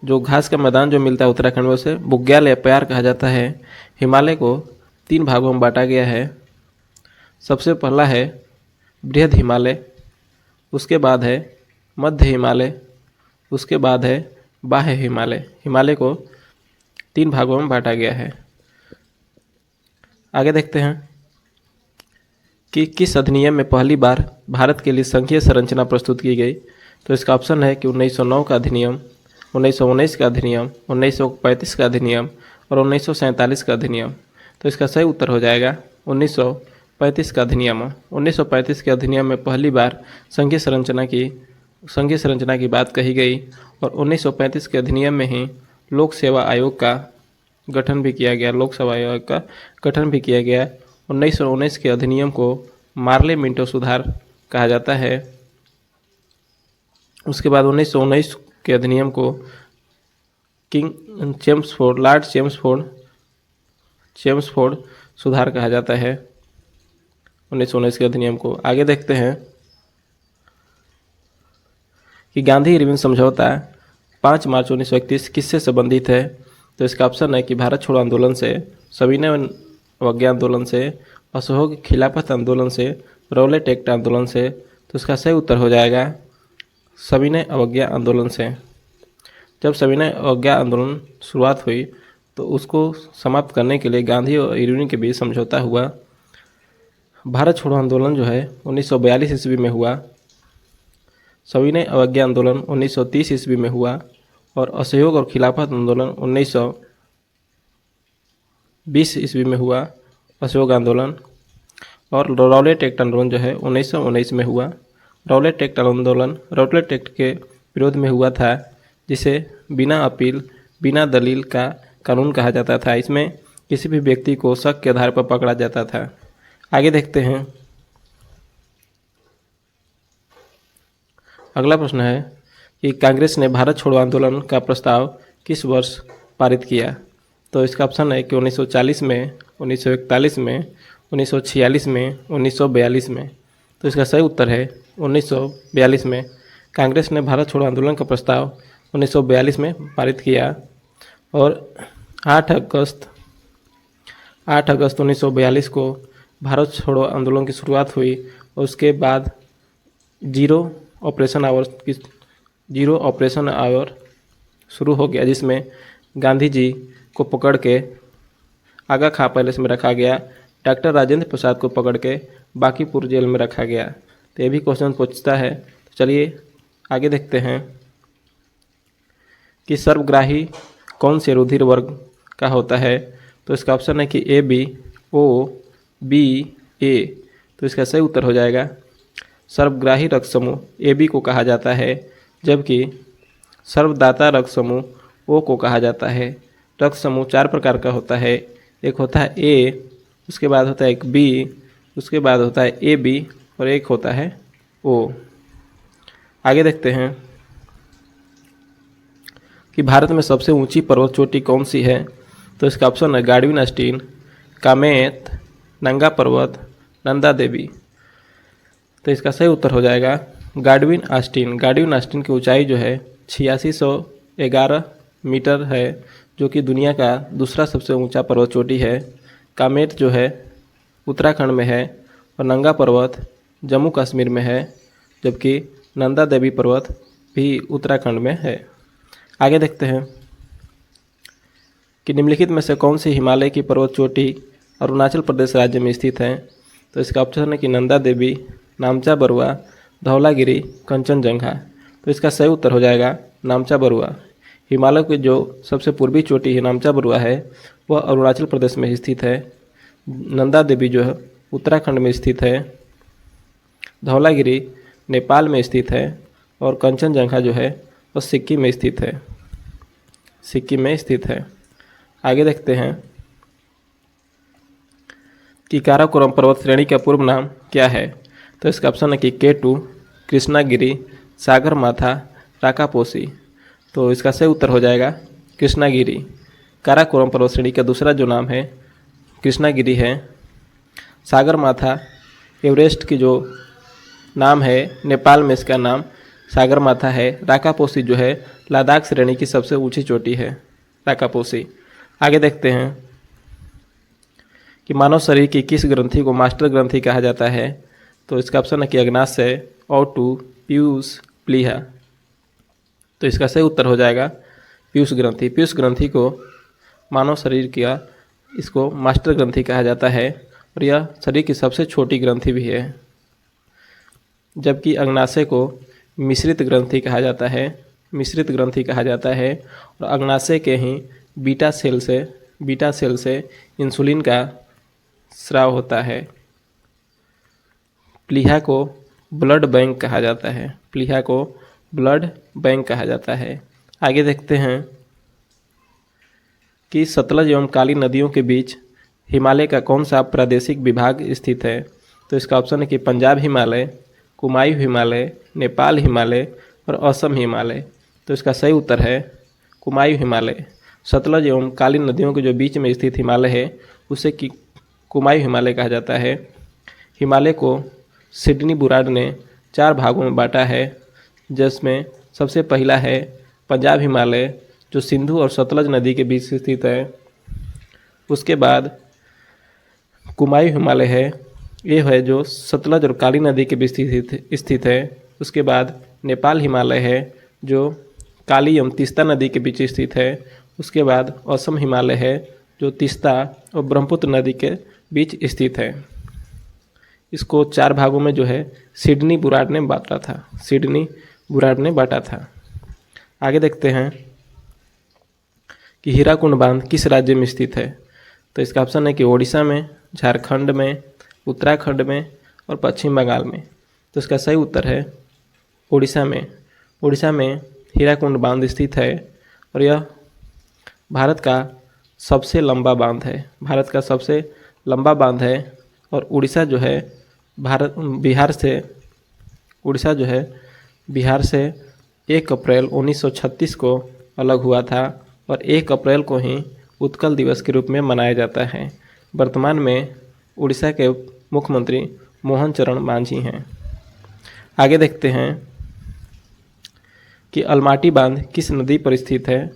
जो घास का मैदान जो मिलता है उत्तराखंड में उसे बुग्याल या प्यार कहा जाता है। हिमालय को 3 भागों में बांटा गया है। सबसे पहला है बृहद हिमालय, उसके बाद है मध्य हिमालय, उसके बाद है बाह्य हिमालय। हिमालय को 3 भागों में बांटा गया है। आगे देखते हैं कि किस अधिनियम में पहली बार भारत के लिए संघीय संरचना प्रस्तुत की गई? तो इसका ऑप्शन है कि 1909 का अधिनियम, 1919 का अधिनियम, 1935 का अधिनियम और 1947 का अधिनियम। तो इसका सही उत्तर हो जाएगा 1935 का अधिनियम। 1935 के अधिनियम में पहली बार संघीय संरचना की बात कही गई और 1935 के अधिनियम में ही लोक सेवा आयोग का गठन भी किया गया। लोक सेवा आयोग का गठन भी किया गया। 1919 के अधिनियम को मार्ले मिंटो सुधार कहा जाता है। उसके बाद 1919 के अधिनियम को लॉर्ड चेम्सफोर्ड सुधार कहा जाता है। 1919 के अधिनियम को। आगे देखते हैं कि गांधी इरविन समझौता 5 मार्च 1931 किससे संबंधित है। तो इसका ऑप्शन है कि भारत छोड़ो आंदोलन से, सविनय अवज्ञा आंदोलन से, असहयोग खिलाफत आंदोलन से, रौलेट एक्ट आंदोलन से। तो इसका सही उत्तर हो जाएगा सविनय अवज्ञा आंदोलन से। जब सविनय अवज्ञा आंदोलन शुरुआत हुई तो उसको समाप्त करने के लिए गांधी और इरविन के बीच समझौता हुआ। भारत छोड़ो आंदोलन जो है 1942 ईस्वी में हुआ, सविनय अवज्ञा आंदोलन 1930 ईस्वी में हुआ और असहयोग और खिलाफत आंदोलन 1920 ईस्वी में हुआ असहयोग आंदोलन। और रौलेट एक्ट आंदोलन जो है 1919 में हुआ। रौलेट एक्ट आंदोलन रौलेट एक्ट के विरोध में हुआ था, जिसे बिना अपील बिना दलील का कानून कहा जाता था। इसमें किसी भी व्यक्ति को शक के आधार पर पकड़ा जाता था। आगे देखते हैं, अगला प्रश्न है कि कांग्रेस ने भारत छोड़ो आंदोलन का प्रस्ताव किस वर्ष पारित किया। तो इसका ऑप्शन है कि 1940 में, 1941 में, 1946 में, 1942 में। तो इसका सही उत्तर है 1942 में। कांग्रेस ने भारत छोड़ो आंदोलन का प्रस्ताव 1942 में पारित किया और 8 अगस्त 1942 को भारत छोड़ो आंदोलन की शुरुआत हुई और उसके बाद जीरो ऑपरेशन आवर शुरू हो गया, जिसमें गांधी जी को पकड़ के आगा खां पैलेस में रखा गया, डॉक्टर राजेंद्र प्रसाद को पकड़ के बांकीपुर जेल में रखा गया। तो ये भी क्वेश्चन पूछता है। तो चलिए आगे देखते हैं कि सर्वग्राही कौन से रुधिर वर्ग का होता है। तो इसका ऑप्शन है कि ए बी, ओ बी, ए। तो इसका सही उत्तर हो जाएगा सर्वग्राही रक्त समूह ए बी को कहा जाता है, जबकि सर्वदाता रक्त समूह ओ को कहा जाता है। रक्त समूह 4 प्रकार का होता है। एक होता है ए, उसके बाद होता है एक बी, उसके बाद होता है ए बी और एक होता है ओ। आगे देखते हैं कि भारत में सबसे ऊंची पर्वत चोटी कौन सी है। तो इसका ऑप्शन है गाडविन आस्टीन, कामेत, नंगा पर्वत, नंदा देवी। तो इसका सही उत्तर हो जाएगा गाडविन आस्टीन। गाडविन आस्टीन की ऊंचाई जो है 8611 मीटर है, जो कि दुनिया का दूसरा सबसे ऊंचा पर्वत चोटी है। कामेट जो है उत्तराखंड में है और नंगा पर्वत जम्मू कश्मीर में है, जबकि नंदा देवी पर्वत भी उत्तराखंड में है। आगे देखते हैं कि निम्नलिखित में से कौन सी हिमालय की पर्वत चोटी अरुणाचल प्रदेश राज्य में स्थित है। तो इसका ऑप्शन है कि नंदा देवी, नामचा बरुआ, धौलागिरी, कंचनजंगा। तो इसका सही उत्तर हो जाएगा नामचा बरुआ। हिमालय की जो सबसे पूर्वी चोटी है नामचा बरुआ है, वह अरुणाचल प्रदेश में स्थित है। नंदा देवी जो है उत्तराखंड में स्थित है, धौलागिरी नेपाल में स्थित है और कंचनजंगा जो है वह सिक्किम में स्थित है। सिक्किम में स्थित है। आगे देखते हैं कि काराकोरम पर्वत श्रेणी का पूर्व नाम क्या है। तो इसका ऑप्शन है कि K2, कृष्णागिरी, सागर माथा, राकापोसी। तो इसका सही उत्तर हो जाएगा कृष्णागिरी। काराकोरम पर्वत श्रेणी का दूसरा जो नाम है कृष्णागिरी है। सागर माथा एवरेस्ट की जो नाम है, नेपाल में इसका नाम सागर माथा है। राकापोसी जो है लद्दाख श्रेणी की सबसे ऊंची चोटी है, राकापोसी। आगे देखते हैं कि मानव शरीर की किस ग्रंथि को मास्टर ग्रंथि कहा जाता है। तो इसका ऑप्शन है कि अग्नाशय, ओटू, पीयूष, प्लीहा। तो इसका सही उत्तर हो जाएगा पीयूष ग्रंथि। पीयूष ग्रंथि को मानव शरीर का इसको मास्टर ग्रंथि कहा जाता है और यह शरीर की सबसे छोटी ग्रंथि भी है, जबकि अग्नाशय को मिश्रित ग्रंथि कहा जाता है। मिश्रित ग्रंथि कहा जाता है और अग्नाशय के ही बीटा सेल से इंसुलिन का स्राव होता है। प्लीहा को ब्लड बैंक कहा जाता है। प्लीहा को ब्लड बैंक कहा जाता है। आगे देखते हैं कि सतलज एवं काली नदियों के बीच हिमालय का कौन सा प्रादेशिक विभाग स्थित है। तो इसका ऑप्शन है कि पंजाब हिमालय, कुमायूं हिमालय, नेपाल हिमालय और असम हिमालय। तो इसका सही उत्तर है कुमायूं हिमालय। सतलज एवं काली नदियों के जो बीच में स्थित हिमालय है उसे कि कुमायूं हिमालय कहा जाता है। हिमालय को सिडनी बुराड ने 4 भागों में बांटा है, जिसमें सबसे पहला है पंजाब हिमालय, जो सिंधु और सतलज नदी के बीच स्थित है। उसके बाद कुमायूं हिमालय है, ये है जो सतलज और काली नदी के बीच स्थित है। उसके बाद नेपाल हिमालय है, जो काली एवं तीस्ता नदी के बीच स्थित है। उसके बाद असम हिमालय है, जो तीस्ता और ब्रह्मपुत्र नदी के बीच स्थित है। इसको 4 भागों में जो है सिडनी बुराड ने बांटा था, सिडनी बुराड ने बांटा था। आगे देखते हैं कि हीराकुंड बांध किस राज्य में स्थित है। तो इसका ऑप्शन है कि ओडिशा में, झारखंड में, उत्तराखंड में और पश्चिम बंगाल में। तो इसका सही उत्तर है ओडिशा में। ओडिशा में हीराकुंड बांध स्थित है और यह भारत का सबसे लंबा बांध है, भारत का सबसे लंबा बांध है। और उड़ीसा जो है बिहार से 1 अप्रैल 1936 को अलग हुआ था और 1 अप्रैल को ही उत्कल दिवस के रूप में मनाया जाता है। वर्तमान में उड़ीसा के मुख्यमंत्री मोहन चरण मांझी हैं। आगे देखते हैं कि अलमाटी बांध किस नदी पर स्थित है।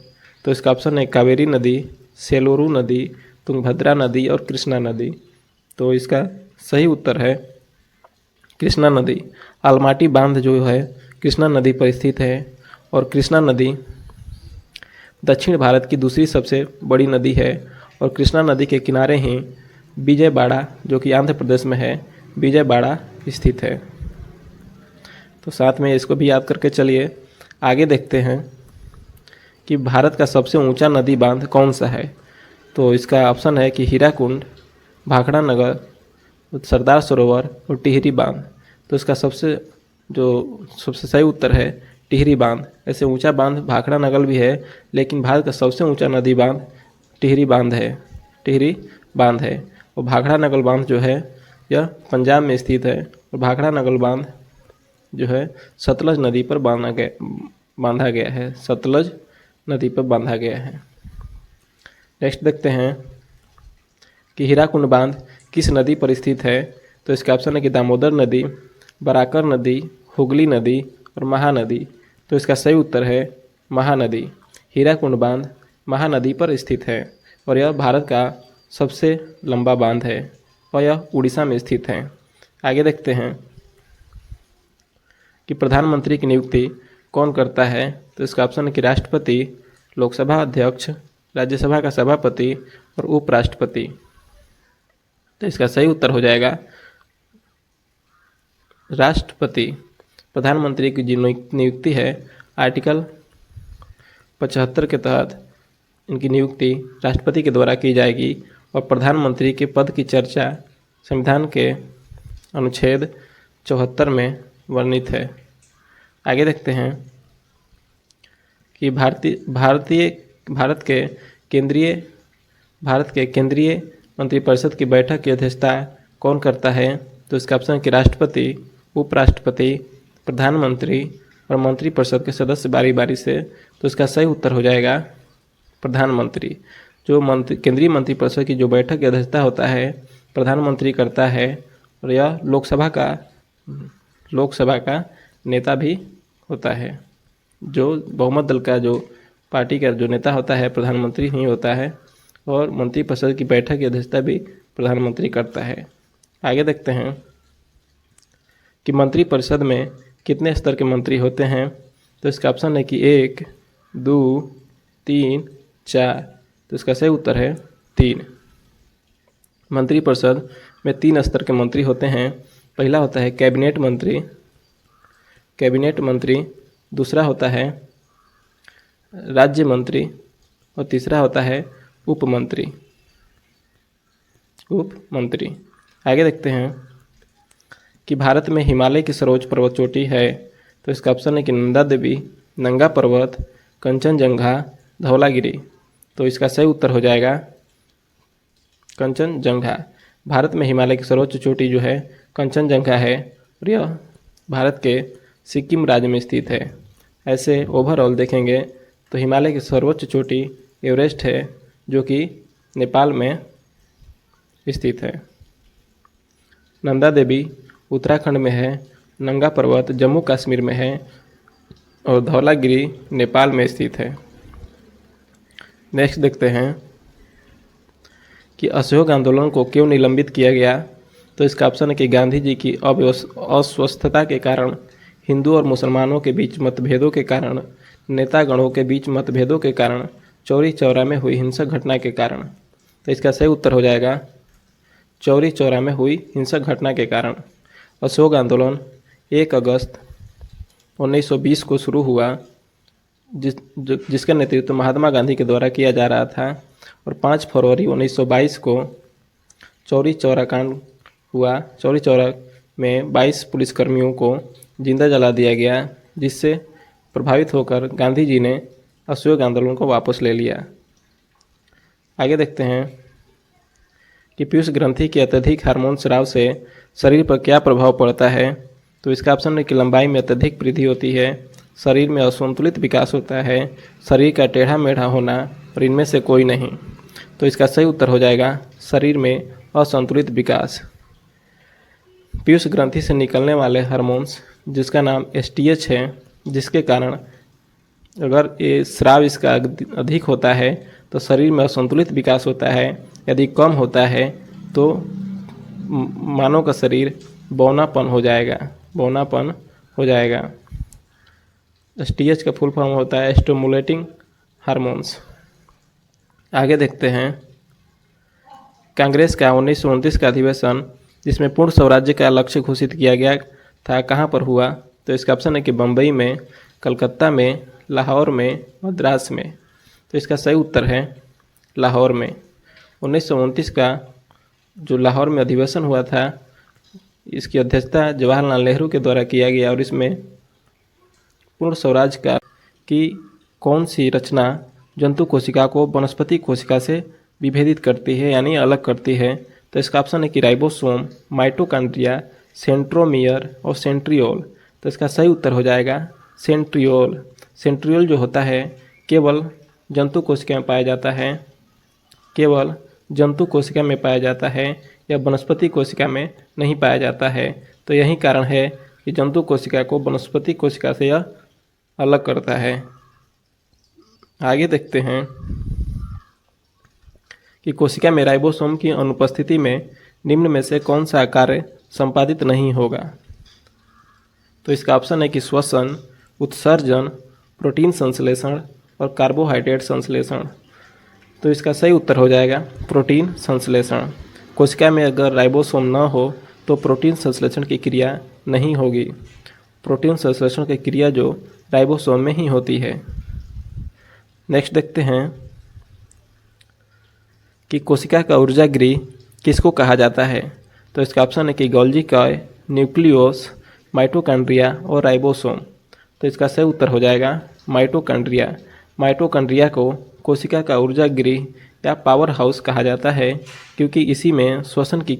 तो इसका ऑप्शन है कावेरी नदी, सेलूरू नदी, तुंगभद्रा नदी और कृष्णा नदी। तो इसका सही उत्तर है कृष्णा नदी। अलमाटी बांध जो है कृष्णा नदी पर स्थित है और कृष्णा नदी दक्षिण भारत की दूसरी सबसे बड़ी नदी है। और कृष्णा नदी के किनारे ही विजयवाड़ा, जो कि आंध्र प्रदेश में है, विजयवाड़ा स्थित है। तो साथ में इसको भी याद करके चलिए। आगे देखते हैं कि भारत का सबसे ऊंचा नदी बांध कौन सा है। तो इसका ऑप्शन है कि हीराकुंड, भाखड़ा नगर, सरदार सरोवर और टिहरी बांध। तो इसका सबसे सही उत्तर है टिहरी बांध। ऐसे ऊंचा बांध भाखड़ा नगर भी है, लेकिन भारत का सबसे ऊंचा नदी बांध टिहरी बांध है। और भाखड़ा नगर बांध जो है यह पंजाब में स्थित है और भाखड़ा नगर बांध जो है सतलज नदी पर बांधा गया है, सतलज नदी पर बांधा गया है। नेक्स्ट देखते हैं कि हीराकुंड बांध किस नदी पर स्थित है। तो इसका ऑप्शन है कि दामोदर नदी, बराकर नदी, हुगली नदी और महानदी। तो इसका सही उत्तर है महानदी। हीराकुंड बांध महानदी पर स्थित है और यह भारत का सबसे लंबा बांध है और यह उड़ीसा में स्थित है। आगे देखते हैं कि प्रधानमंत्री की नियुक्ति कौन करता है। तो इसका ऑप्शन है कि राष्ट्रपति, लोकसभा अध्यक्ष, राज्यसभा का सभापति और उपराष्ट्रपति। तो इसका सही उत्तर हो जाएगा राष्ट्रपति। प्रधानमंत्री की जो नियुक्ति है आर्टिकल 75 के तहत इनकी नियुक्ति राष्ट्रपति के द्वारा की जाएगी और प्रधानमंत्री के पद की चर्चा संविधान के अनुच्छेद 74 में वर्णित है। आगे देखते हैं कि भारत के केंद्रीय मंत्रिपरिषद की बैठक की अध्यक्षता कौन करता है। तो इसका ऑप्शन है कि राष्ट्रपति, उपराष्ट्रपति, प्रधानमंत्री और मंत्रिपरिषद के सदस्य बारी बारी से। तो इसका सही उत्तर हो जाएगा प्रधानमंत्री। जो केंद्रीय मंत्रिपरिषद की जो बैठक की अध्यक्षता होता है प्रधानमंत्री करता है और यह लोकसभा का नेता भी होता है। जो बहुमत दल का जो पार्टी का जो नेता होता है प्रधानमंत्री ही होता है और मंत्रिपरिषद की बैठक की अध्यक्षता भी प्रधानमंत्री करता है। आगे देखते हैं कि मंत्रिपरिषद में कितने स्तर के मंत्री होते हैं। तो इसका ऑप्शन है कि 1, 2, 3, 4। तो इसका सही उत्तर है 3। मंत्रिपरिषद में 3 स्तर के मंत्री होते हैं। पहला होता है कैबिनेट मंत्री, दूसरा होता है राज्य मंत्री और तीसरा होता है उप मंत्री। आगे देखते हैं कि भारत में हिमालय की सर्वोच्च पर्वत चोटी है। तो इसका ऑप्शन है कि नंदा देवी, नंगा पर्वत, कंचनजंगा, धौलागिरी। तो इसका सही उत्तर हो जाएगा कंचनजंगा। भारत में हिमालय की सर्वोच्च चोटी जो है कंचनजंगा है और यह भारत के सिक्किम राज्य में स्थित है। ऐसे ओवरऑल देखेंगे तो हिमालय की सर्वोच्च चोटी एवरेस्ट है, जो कि नेपाल में स्थित है। नंदा देवी उत्तराखंड में है, नंगा पर्वत जम्मू कश्मीर में है और धौलागिरी नेपाल में स्थित है। नेक्स्ट देखते हैं कि असहयोग आंदोलन को क्यों निलंबित किया गया। तो इसका ऑप्शन है कि गांधी जी की अस्वस्थता के कारण, हिंदू और मुसलमानों के बीच मतभेदों के कारण, नेतागणों के बीच मतभेदों के कारण, चौरी चौरा में हुई हिंसक घटना के कारण। तो इसका सही उत्तर हो जाएगा चौरी चौरा में हुई हिंसक घटना के कारण। असहयोग आंदोलन 1 अगस्त 1920 को शुरू हुआ, जिसका नेतृत्व महात्मा गांधी के द्वारा किया जा रहा था, और 5 फरवरी 1922 को चौरी चौरा कांड हुआ। चौरी चौरा में 22 पुलिसकर्मियों को जिंदा जला दिया गया, जिससे प्रभावित होकर गांधी जी ने असहयोग आंदोलन को वापस ले लिया। आगे देखते हैं कि पीयूष ग्रंथि के अत्यधिक हार्मोन स्राव से शरीर पर क्या प्रभाव पड़ता है। तो इसका ऑप्शन है कि लंबाई में अत्यधिक वृद्धि होती है, शरीर में असंतुलित विकास होता है, शरीर का टेढ़ा मेढ़ा होना, और इनमें से कोई नहीं। तो इसका सही उत्तर हो जाएगा शरीर में असंतुलित विकास। पीयूष ग्रंथि से निकलने वाले हार्मोन्स जिसका नाम STH है, जिसके कारण अगर ये स्राव इसका अधिक होता है तो शरीर में असंतुलित विकास होता है, यदि कम होता है तो मानव का शरीर बौनापन हो जाएगा। STH का फुल फॉर्म होता है स्टिमुलेटिंग हार्मोन्स। आगे देखते हैं कांग्रेस का 1929 का अधिवेशन जिसमें पूर्ण स्वराज्य का लक्ष्य घोषित किया गया था, कहाँ पर हुआ। तो इसका ऑप्शन है कि बम्बई में, कलकत्ता में, लाहौर में, मद्रास में। तो इसका सही उत्तर है लाहौर में। 1929 का जो लाहौर में अधिवेशन हुआ था, इसकी अध्यक्षता जवाहरलाल नेहरू के द्वारा किया गया, और इसमें पूर्ण स्वराज का की कौन सी रचना जंतु कोशिका को वनस्पति कोशिका से विभेदित करती है, यानी अलग करती है। तो इसका ऑप्शन है कि राइबोसोम, माइटोकॉन्ड्रिया, सेंट्रोमियर और सेंट्रियोल। तो इसका सही उत्तर हो जाएगा सेंट्रियोल। सेंट्रियोल जो होता है केवल जंतु कोशिका में पाया जाता है, केवल जंतु कोशिका में पाया जाता है, या वनस्पति कोशिका में नहीं पाया जाता है। तो यही कारण है कि जंतु कोशिका को वनस्पति कोशिका से यह अलग करता है। आगे देखते हैं कि कोशिका में राइबोसोम की अनुपस्थिति में निम्न में से कौन सा कार्य संपादित नहीं होगा। तो इसका ऑप्शन है कि श्वसन, उत्सर्जन, प्रोटीन संश्लेषण और कार्बोहाइड्रेट संश्लेषण। तो इसका सही उत्तर हो जाएगा प्रोटीन संश्लेषण। कोशिका में अगर राइबोसोम न हो तो प्रोटीन संश्लेषण की क्रिया नहीं होगी। प्रोटीन संश्लेषण की क्रिया जो राइबोसोम में ही होती है। नेक्स्ट देखते हैं कि कोशिका का ऊर्जा गृह किसको कहा जाता है। तो इसका ऑप्शन है कि गोल्गी कॉय, न्यूक्लियोस, माइटोकॉन्ड्रिया और राइबोसोम। तो इसका सही उत्तर हो जाएगा माइटोकॉन्ड्रिया। माइटोकॉन्ड्रिया को कोशिका का ऊर्जा गृह या पावर हाउस कहा जाता है, क्योंकि इसी में श्वसन की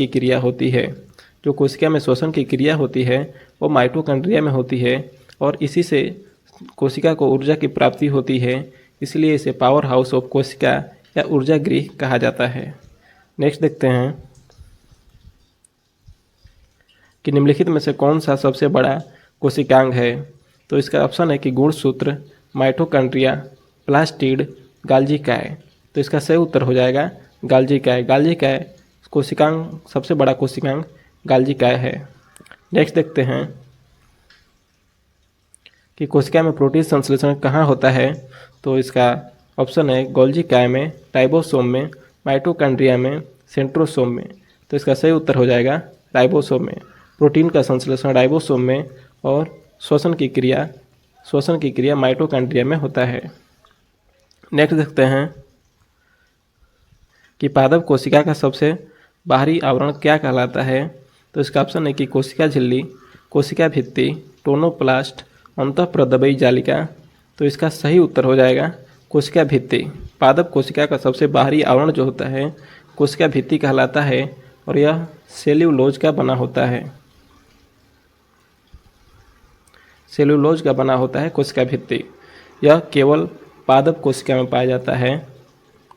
क्रिया होती है। जो कोशिका में श्वसन की क्रिया होती है वो माइटोकॉन्ड्रिया में होती है, और इसी से कोशिका को ऊर्जा की प्राप्ति होती है, इसलिए इसे पावर हाउस ऑफ कोशिका या ऊर्जा गृह कहा जाता है। नेक्स्ट देखते हैं कि निम्नलिखित में से कौन सा सबसे बड़ा कोशिकांग है। तो इसका ऑप्शन है कि गुणसूत्र, माइटोकॉन्ड्रिया, प्लास्टिड, गाल्गी काय। तो इसका सही उत्तर हो जाएगा गाल्गी काय। गाल्गी काय कोशिकांग, सबसे बड़ा कोशिकांग गाल्गी काय है। नेक्स्ट देखते हैं कि कोशिका में प्रोटीन संश्लेषण कहाँ होता है। तो इसका ऑप्शन है गोल्गी काय में, राइबोसोम में, माइटोकॉन्ड्रिया में, सेंट्रोसोम में। तो इसका सही उत्तर हो जाएगा राइबोसोम में। प्रोटीन का संश्लेषण राइबोसोम में और श्वसन की क्रिया माइटोकॉन्ड्रिया में होता है। नेक्स्ट देखते हैं कि पादप कोशिका का सबसे बाहरी आवरण क्या कहलाता है। तो इसका ऑप्शन है कि कोशिका झिल्ली, कोशिका भित्ति, टोनोप्लास्ट, अंतःप्रदबयी जालिका। तो इसका सही उत्तर हो जाएगा कोशिका भित्ति। पादप कोशिका का सबसे बाहरी आवरण जो होता है कोशिका भित्ति कहलाता है, और यह सेल्यूलोज का बना होता है। सेल्यूलोज का बना होता है कोशिका भित्ति। यह केवल पादप कोशिका में पाया जाता है,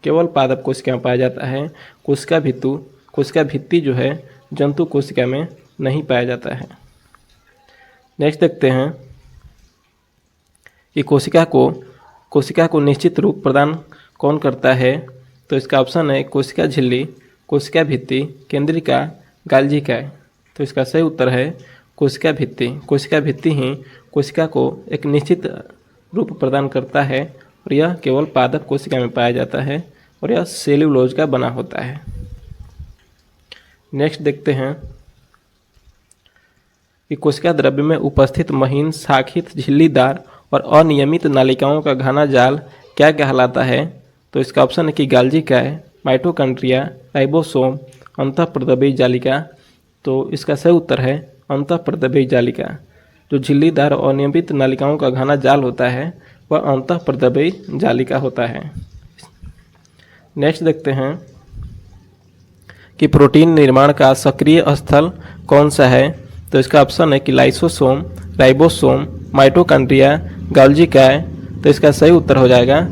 केवल पादप कोशिका में पाया जाता है। कोशिका भित्ति कोशिका भित्ति जो है जंतु कोशिका में नहीं पाया जाता है। नेक्स्ट देखते हैं कि कोशिका को निश्चित रूप प्रदान कौन करता है। तो इसका ऑप्शन है कोशिका झिल्ली, कोशिका भित्ति, केंद्रिका, गाल्जिका। तो इसका सही उत्तर है कोशिका भित्ति। कोशिका भित्ति ही कोशिका को एक निश्चित रूप प्रदान करता है और यह केवल पादप कोशिका में पाया जाता है और यह सेल्यूलोज का बना होता है। नेक्स्ट देखते हैं कि कोशिका द्रव्य में उपस्थित महीन, शाखित, झिल्लीदार और अनियमित नालिकाओं का घना जाल क्या कहलाता है। तो इसका ऑप्शन है कि गाल्जिकाय, माइटोकॉन्ड्रिया, राइबोसोम, अंतःप्रद्रव्यी जालिका। तो इसका सही उत्तर है अंतःप्रद्रव्यी जालिका। जो झिल्लीदार और अनियमित नालिकाओं का घना जाल होता है वह अंतःप्रद्रव्यी जालिका होता है। नेक्स्ट देखते हैं कि प्रोटीन निर्माण का सक्रिय स्थल कौन सा है। तो इसका ऑप्शन है कि लाइसोसोम, राइबोसोम, माइटोकॉन्ड्रिया, गाल्जिकाय। तो इसका सही उत्तर हो जाएगा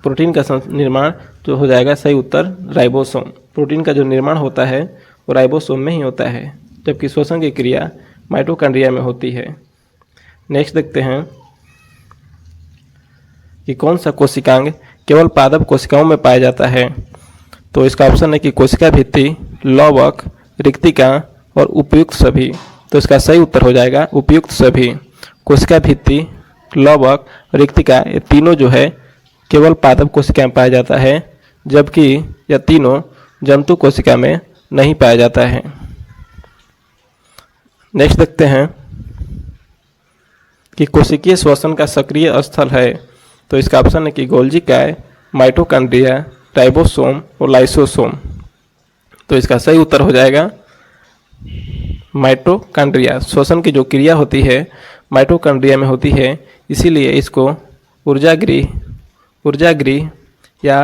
प्रोटीन का निर्माण जो हो जाएगा सही उत्तर राइबोसोम। प्रोटीन का जो निर्माण होता है वो राइबोसोम में ही होता है, जबकि श्वसन की क्रिया माइटोकॉन्ड्रिया में होती है। नेक्स्ट देखते हैं कि कौन सा कोशिकांग केवल पादप कोशिकाओं में पाया जाता है। तो इसका ऑप्शन है कि कोशिका भित्ति, लवक, रिक्तिका और उपयुक्त सभी। तो इसका सही उत्तर हो जाएगा उपयुक्त सभी। कोशिका भित्ति, लवक, रिक्तिका ये तीनों जो है केवल पादप कोशिका में पाया जाता है, जबकि यह तीनों जंतु कोशिका में नहीं पाया जाता है। नेक्स्ट देखते हैं कि कोशिकीय श्वसन का सक्रिय स्थल है। तो इसका ऑप्शन है कि गोल्जिकाय, माइटोकॉन्ड्रिया, राइबोसोम और लाइसोसोम। तो इसका सही उत्तर हो जाएगा माइटोकॉन्ड्रिया। श्वसन की जो क्रिया होती है माइटोकॉन्ड्रिया में होती है, इसीलिए इसको ऊर्जागृह या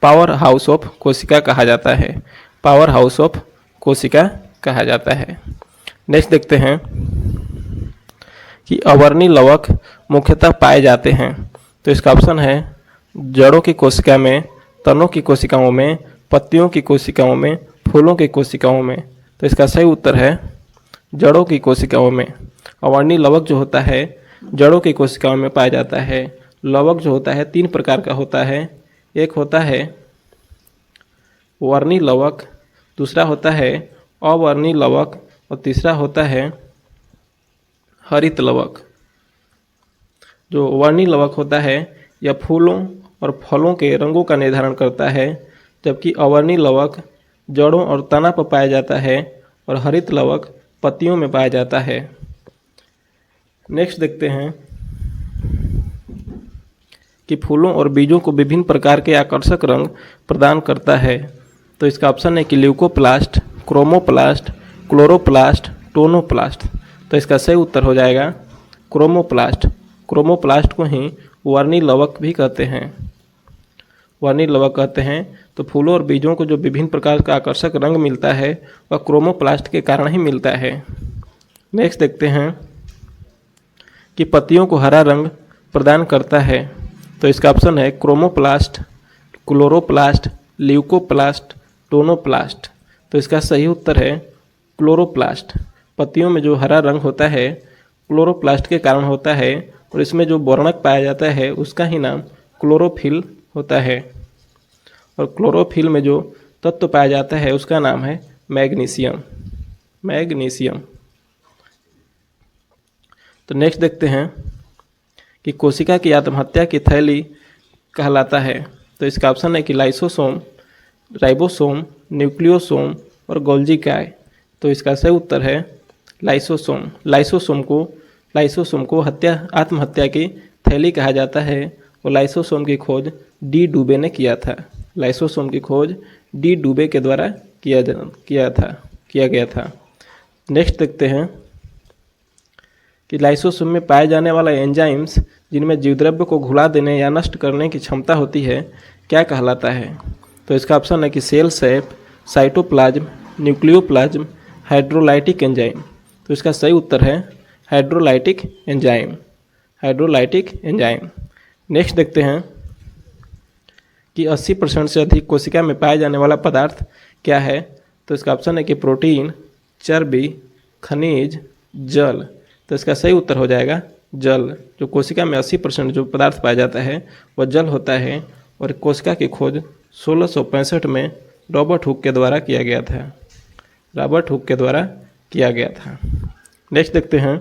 पावर हाउस ऑफ कोशिका कहा जाता है। पावर हाउस ऑफ कोशिका कहा जाता है। नेक्स्ट देखते हैं कि अवर्णी लवक मुख्यतः पाए जाते हैं। तो इसका ऑप्शन है जड़ों की कोशिका में, तनों की कोशिकाओं में, पत्तियों की कोशिकाओं में, फूलों की कोशिकाओं में। तो इसका सही उत्तर है जड़ों की कोशिकाओं में। अवर्णी लवक जो होता है जड़ों की कोशिकाओं में पाया जाता है। लवक जो होता है 3 प्रकार का होता है। एक होता है वर्णी लवक, दूसरा होता है अवर्णी लवक और तीसरा होता है हरित लवक। जो वर्णी लवक होता है यह फूलों और फलों के रंगों का निर्धारण करता है, जबकि अवर्णी लवक जड़ों और तना पर पाया जाता है और हरित लवक पत्तियों में पाया जाता है। नेक्स्ट देखते हैं कि फूलों और बीजों को विभिन्न प्रकार के आकर्षक रंग प्रदान करता है। तो इसका ऑप्शन है कि ल्यूकोप्लास्ट, क्रोमोप्लास्ट, क्लोरोप्लास्ट, टोनोप्लास्ट। तो इसका सही उत्तर हो जाएगा क्रोमोप्लास्ट। क्रोमोप्लास्ट को ही वर्णी लवक भी कहते हैं। वर्णी लवक कहते हैं। तो फूलों और बीजों को जो विभिन्न प्रकार का आकर्षक रंग मिलता है वह क्रोमोप्लास्ट के कारण ही मिलता है। नेक्स्ट देखते हैं कि पत्तियों को हरा रंग प्रदान करता है। तो इसका ऑप्शन है क्रोमोप्लास्ट, क्लोरोप्लास्ट, ल्यूकोप्लास्ट, टोनोप्लास्ट। तो इसका सही उत्तर है क्लोरोप्लास्ट। पत्तियों में जो हरा रंग होता है क्लोरोप्लास्ट के कारण होता है और इसमें जो वर्णक पाया जाता है उसका ही नाम क्लोरोफिल होता है। और क्लोरोफिल में जो तत्व पाया जाता है उसका नाम है मैग्नीशियम। मैग्नीशियम। तो नेक्स्ट देखते हैं कि कोशिका की आत्महत्या की थैली कहलाता है। तो इसका ऑप्शन है कि लाइसोसोम, राइबोसोम, न्यूक्लियोसोम और गोल्जिकाय। तो इसका सही उत्तर है लाइसोसोम। लाइसोसोम को आत्महत्या की थैली कहा जाता है और लाइसोसोम की खोज डी डुबे ने किया था। लाइसोसोम की खोज डी डुबे के द्वारा किया गया था। नेक्स्ट देखते हैं कि लाइसोसोम में पाए जाने वाला एंजाइम्स जिनमें जीवद्रव्य को घुला देने या नष्ट करने की क्षमता होती है क्या कहलाता है। तो इसका ऑप्शन है कि सेल सेप, साइटोप्लाज्म, न्यूक्लियोप्लाज्म, हाइड्रोलाइटिक एंजाइम। तो इसका सही उत्तर है hydrolytic enzyme. Hydrolytic enzyme. Next देखते हैं कि 80% से अधिक कोशिका में पाया जाने वाला पदार्थ क्या है? तो इसका ऑप्शन है कि प्रोटीन, चर्बी, खनिज, जल। तो इसका सही उत्तर हो जाएगा जल। जो कोशिका में 80% जो पदार्थ पाया जाता है वह जल होता है और कोशिका की खोज 1665 में रॉबर्ट हुक के द्वारा किया गया था। रॉबर्ट हुक के द्वारा किया गया था। नेक्स्ट देखते हैं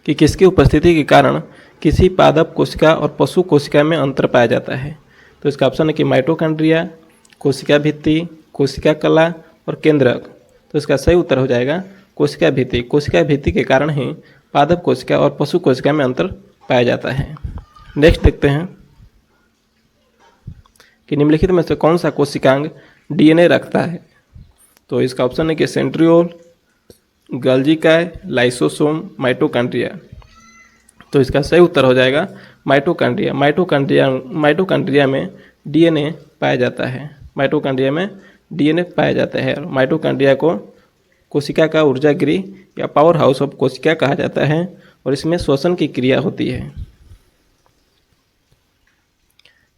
कि किसकी उपस्थिति के कारण किसी पादप कोशिका और पशु कोशिका में अंतर पाया जाता है? तो इसका ऑप्शन है कि माइटोकॉन्ड्रिया, कोशिका भित्ति, कोशिका कला और केंद्रक। तो इसका सही उत्तर हो जाएगा कोशिका भित्ति। कोशिका भित्ति के कारण ही पादप कोशिका और पशु कोशिका में अंतर पाया जाता है। नेक्स्ट देखते हैं कि निम्नलिखित में से कौन सा कोशिकांग डीएनए रखता है? तो इसका ऑप्शन है कि सेंट्रियोल, गोल्गी, लाइसोसोम, माइटोकॉन्ड्रिया। तो इसका सही उत्तर हो जाएगा माइटोकॉन्ड्रिया। माइटोकॉन्ड्रिया में डीएनए पाया जाता है। माइटोकॉन्ड्रिया में डीएनए पाया जाता है। माइटोकॉन्ड्रिया को कोशिका का ऊर्जा गृह या पावर हाउस ऑफ कोशिका कहा जाता है और इसमें श्वसन की क्रिया होती है।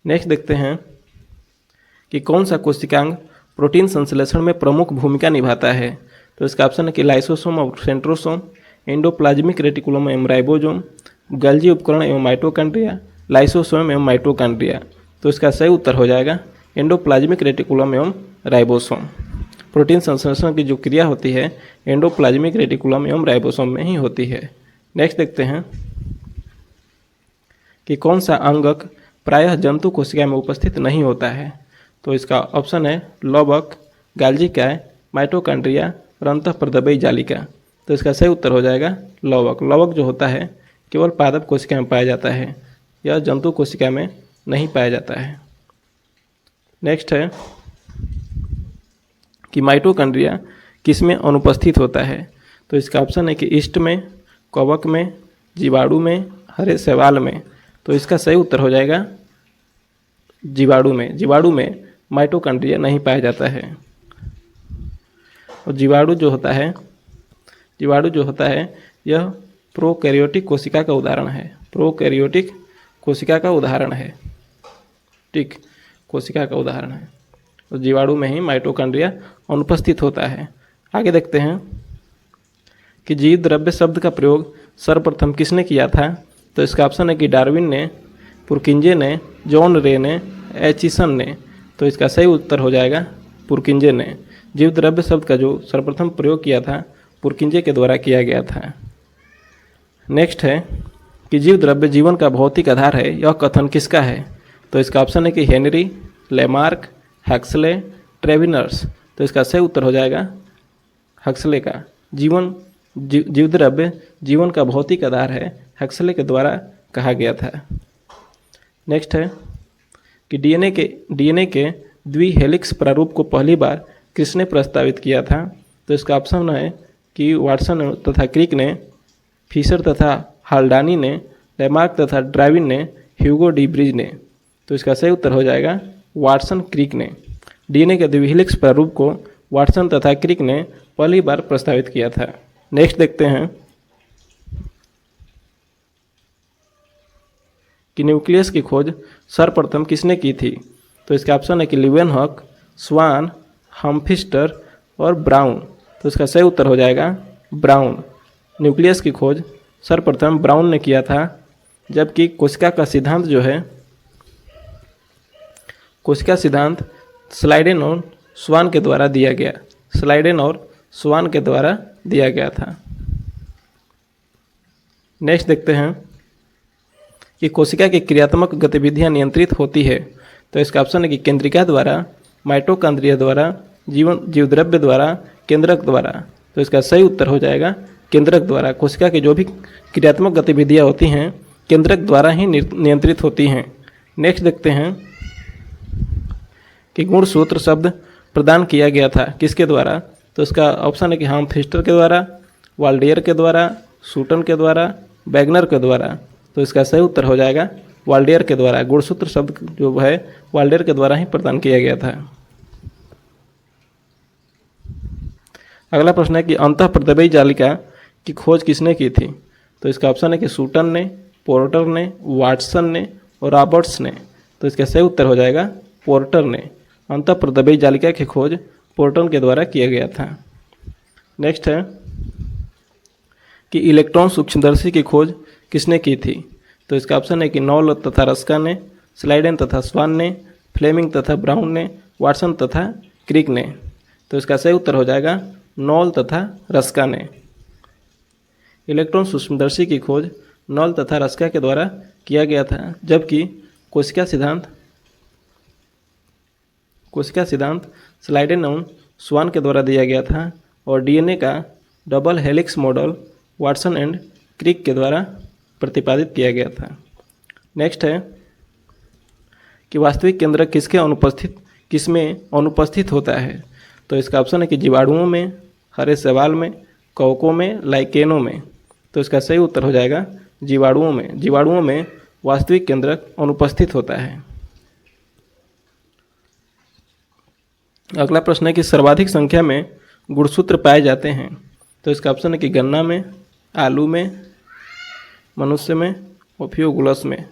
नेक्स्ट देखते हैं कि कौन सा कोशिकांग प्रोटीन संश्लेषण में प्रमुख भूमिका निभाता है? तो इसका ऑप्शन है कि लाइसोसोम और सेंट्रोसोम, एंडोप्लाज्मिक रेटिकुलम एवं राइबोसोम, गोल्गी उपकरण एवं माइटोकॉन्ड्रिया, लाइसोसोम एवं माइटोकॉन्ड्रिया। तो इसका सही उत्तर हो जाएगा एंडोप्लाज्मिक रेटिकुलम एवं राइबोसोम। प्रोटीन संश्लेषण की जो क्रिया होती है एंडोप्लाज्मिक रेटिकुलम एवं राइबोसोम में ही होती है। नेक्स्ट देखते हैं कि कौन सा अंगक प्रायः जंतु कोशिका में उपस्थित नहीं होता है? तो इसका ऑप्शन है लौबक, गोल्गी, माइटोकॉन्ड्रिया और अंतःप्रदबयी जालिका। तो इसका सही उत्तर हो जाएगा लौबक। लौबक जो होता है केवल पादप कोशिका में पाया जाता है, यह जंतु कोशिका में नहीं पाया जाता है। नेक्स्ट है कि माइटोकॉन्ड्रिया किसमें अनुपस्थित होता है? तो इसका ऑप्शन है कि ईस्ट में, कवक में, जीवाणु में, हरे शैवाल में। तो इसका सही उत्तर हो जाएगा जीवाणु में। जीवाणु में माइटोकॉन्ड्रिया नहीं पाया जाता है। और जीवाणु जो होता है यह प्रोकैरियोटिक कोशिका का उदाहरण है। प्रोकैरियोटिक कोशिका का उदाहरण है, ठीक, कोशिका का उदाहरण है। और जीवाणु में ही माइटोकॉन्ड्रिया अनुपस्थित होता है। आगे देखते हैं कि जीव द्रव्य शब्द का प्रयोग सर्वप्रथम किसने किया था? तो इसका ऑप्शन है कि डार्विन ने, पुरकिंजे ने, जॉन रे ने, एचिसन ने। तो इसका सही उत्तर हो जाएगा पुरकिंजे ने। जीव द्रव्य शब्द का जो सर्वप्रथम प्रयोग किया था पुरकिंजे के द्वारा किया गया था। नेक्स्ट है कि जीव द्रव्य जीवन का भौतिक आधार है, यह कथन किसका है? तो इसका ऑप्शन है कि हेनरी, लेमार्क, हक्सले, ट्रेविनर्स। तो इसका सही उत्तर हो जाएगा हक्सले का। जीव द्रव्य जीवन का भौतिक आधार है, हक्सले के द्वारा कहा गया था। नेक्स्ट है कि डीएनए के द्विहेलिक्स प्रारूप को पहली बार किसने प्रस्तावित किया था? तो इसका ऑप्शन है कि वाटसन तथा क्रिक ने, फिशर तथा हाल्डानी ने, लेमार्क तथा डार्विन ने, ह्यूगो डी ब्रिज ने। तो इसका सही उत्तर हो जाएगा वाटसन क्रिक ने। डीएनए के द्विहेलिक्स प्रारूप को वाटसन तथा क्रिक ने पहली बार प्रस्तावित किया था। नेक्स्ट देखते हैं कि न्यूक्लियस की खोज सर्वप्रथम किसने की थी? तो इसका ऑप्शन है कि लीवेनहॉक, स्वान, हम्फ्रिस्टर और ब्राउन। तो इसका सही उत्तर हो जाएगा ब्राउन। न्यूक्लियस की खोज सर्वप्रथम ब्राउन ने किया था, जबकि कोशिका का सिद्धांत जो है, कोशिका सिद्धांत स्लाइडेन और स्वान के द्वारा दिया गया। स्लाइडेन और स्वान के द्वारा दिया गया था। नेक्स्ट देखते हैं कि कोशिका की क्रियात्मक गतिविधियां नियंत्रित होती है। तो इसका ऑप्शन है कि केंद्रिका द्वारा, माइटोकॉन्ड्रिया द्वारा, जीवद्रव्य द्वारा, केंद्रक द्वारा। तो इसका सही उत्तर हो जाएगा केंद्रक द्वारा। कोशिका की जो भी क्रियात्मक गतिविधियां होती हैं केंद्रक द्वारा ही नियंत्रित होती हैं। नेक्स्ट देखते हैं कि गुणसूत्र शब्द प्रदान किया गया था किसके द्वारा? तो इसका ऑप्शन है कि हम्फ्रिस्टर के द्वारा, वाल्डियर के द्वारा, सूटन के द्वारा, वैगनर के द्वारा। तो इसका सही उत्तर हो जाएगा वाल्डियर के द्वारा। गुणसूत्र शब्द जो है वाल्डियर के द्वारा ही प्रदान किया गया था। अगला प्रश्न है कि अंतःप्रदबयी जालिका की खोज किसने की थी? तो इसका ऑप्शन है कि सूटन ने, पोर्टर ने, वाटसन ने और रॉबर्ट्स ने। तो इसका सही उत्तर हो जाएगा पोर्टर ने। अंतःप्रद्रव्य जालिका की खोज पोर्टर के द्वारा किया गया था। नेक्स्ट है कि इलेक्ट्रॉन सूक्ष्मदर्शी की खोज किसने की थी? तो इसका ऑप्शन है कि नॉल तथा रस्का ने, स्लाइडेन तथा स्वान ने, फ्लेमिंग तथा ब्राउन ने, वाटसन तथा क्रिक ने। तो इसका सही उत्तर हो जाएगा नॉल तथा रस्का ने। इलेक्ट्रॉन सूक्ष्मदर्शी की खोज नॉल तथा रस्का के द्वारा किया गया था, जबकि कोशिका सिद्धांत स्लाइडेन एवं स्वान के द्वारा दिया गया था और डीएनए का double helix model Watson and Crick के द्वारा प्रतिपादित किया गया था। नेक्स्ट है कि वास्तविक केंद्रक किसमें अनुपस्थित होता है? तो इसका ऑप्शन है कि जीवाणुओं में, हरे शैवाल में, कवकों में, लाइकेनों में। तो इसका सही उत्तर हो जाएगा जीवाणुओं में। जीवाणुओं में वास्तविक केंद्रक अनुपस्थित होता है। अगला प्रश्न है कि सर्वाधिक संख्या में गुणसूत्र पाए जाते हैं। तो इसका ऑप्शन है कि गन्ना में, आलू में, मनुष्य में और फियोगुलस में।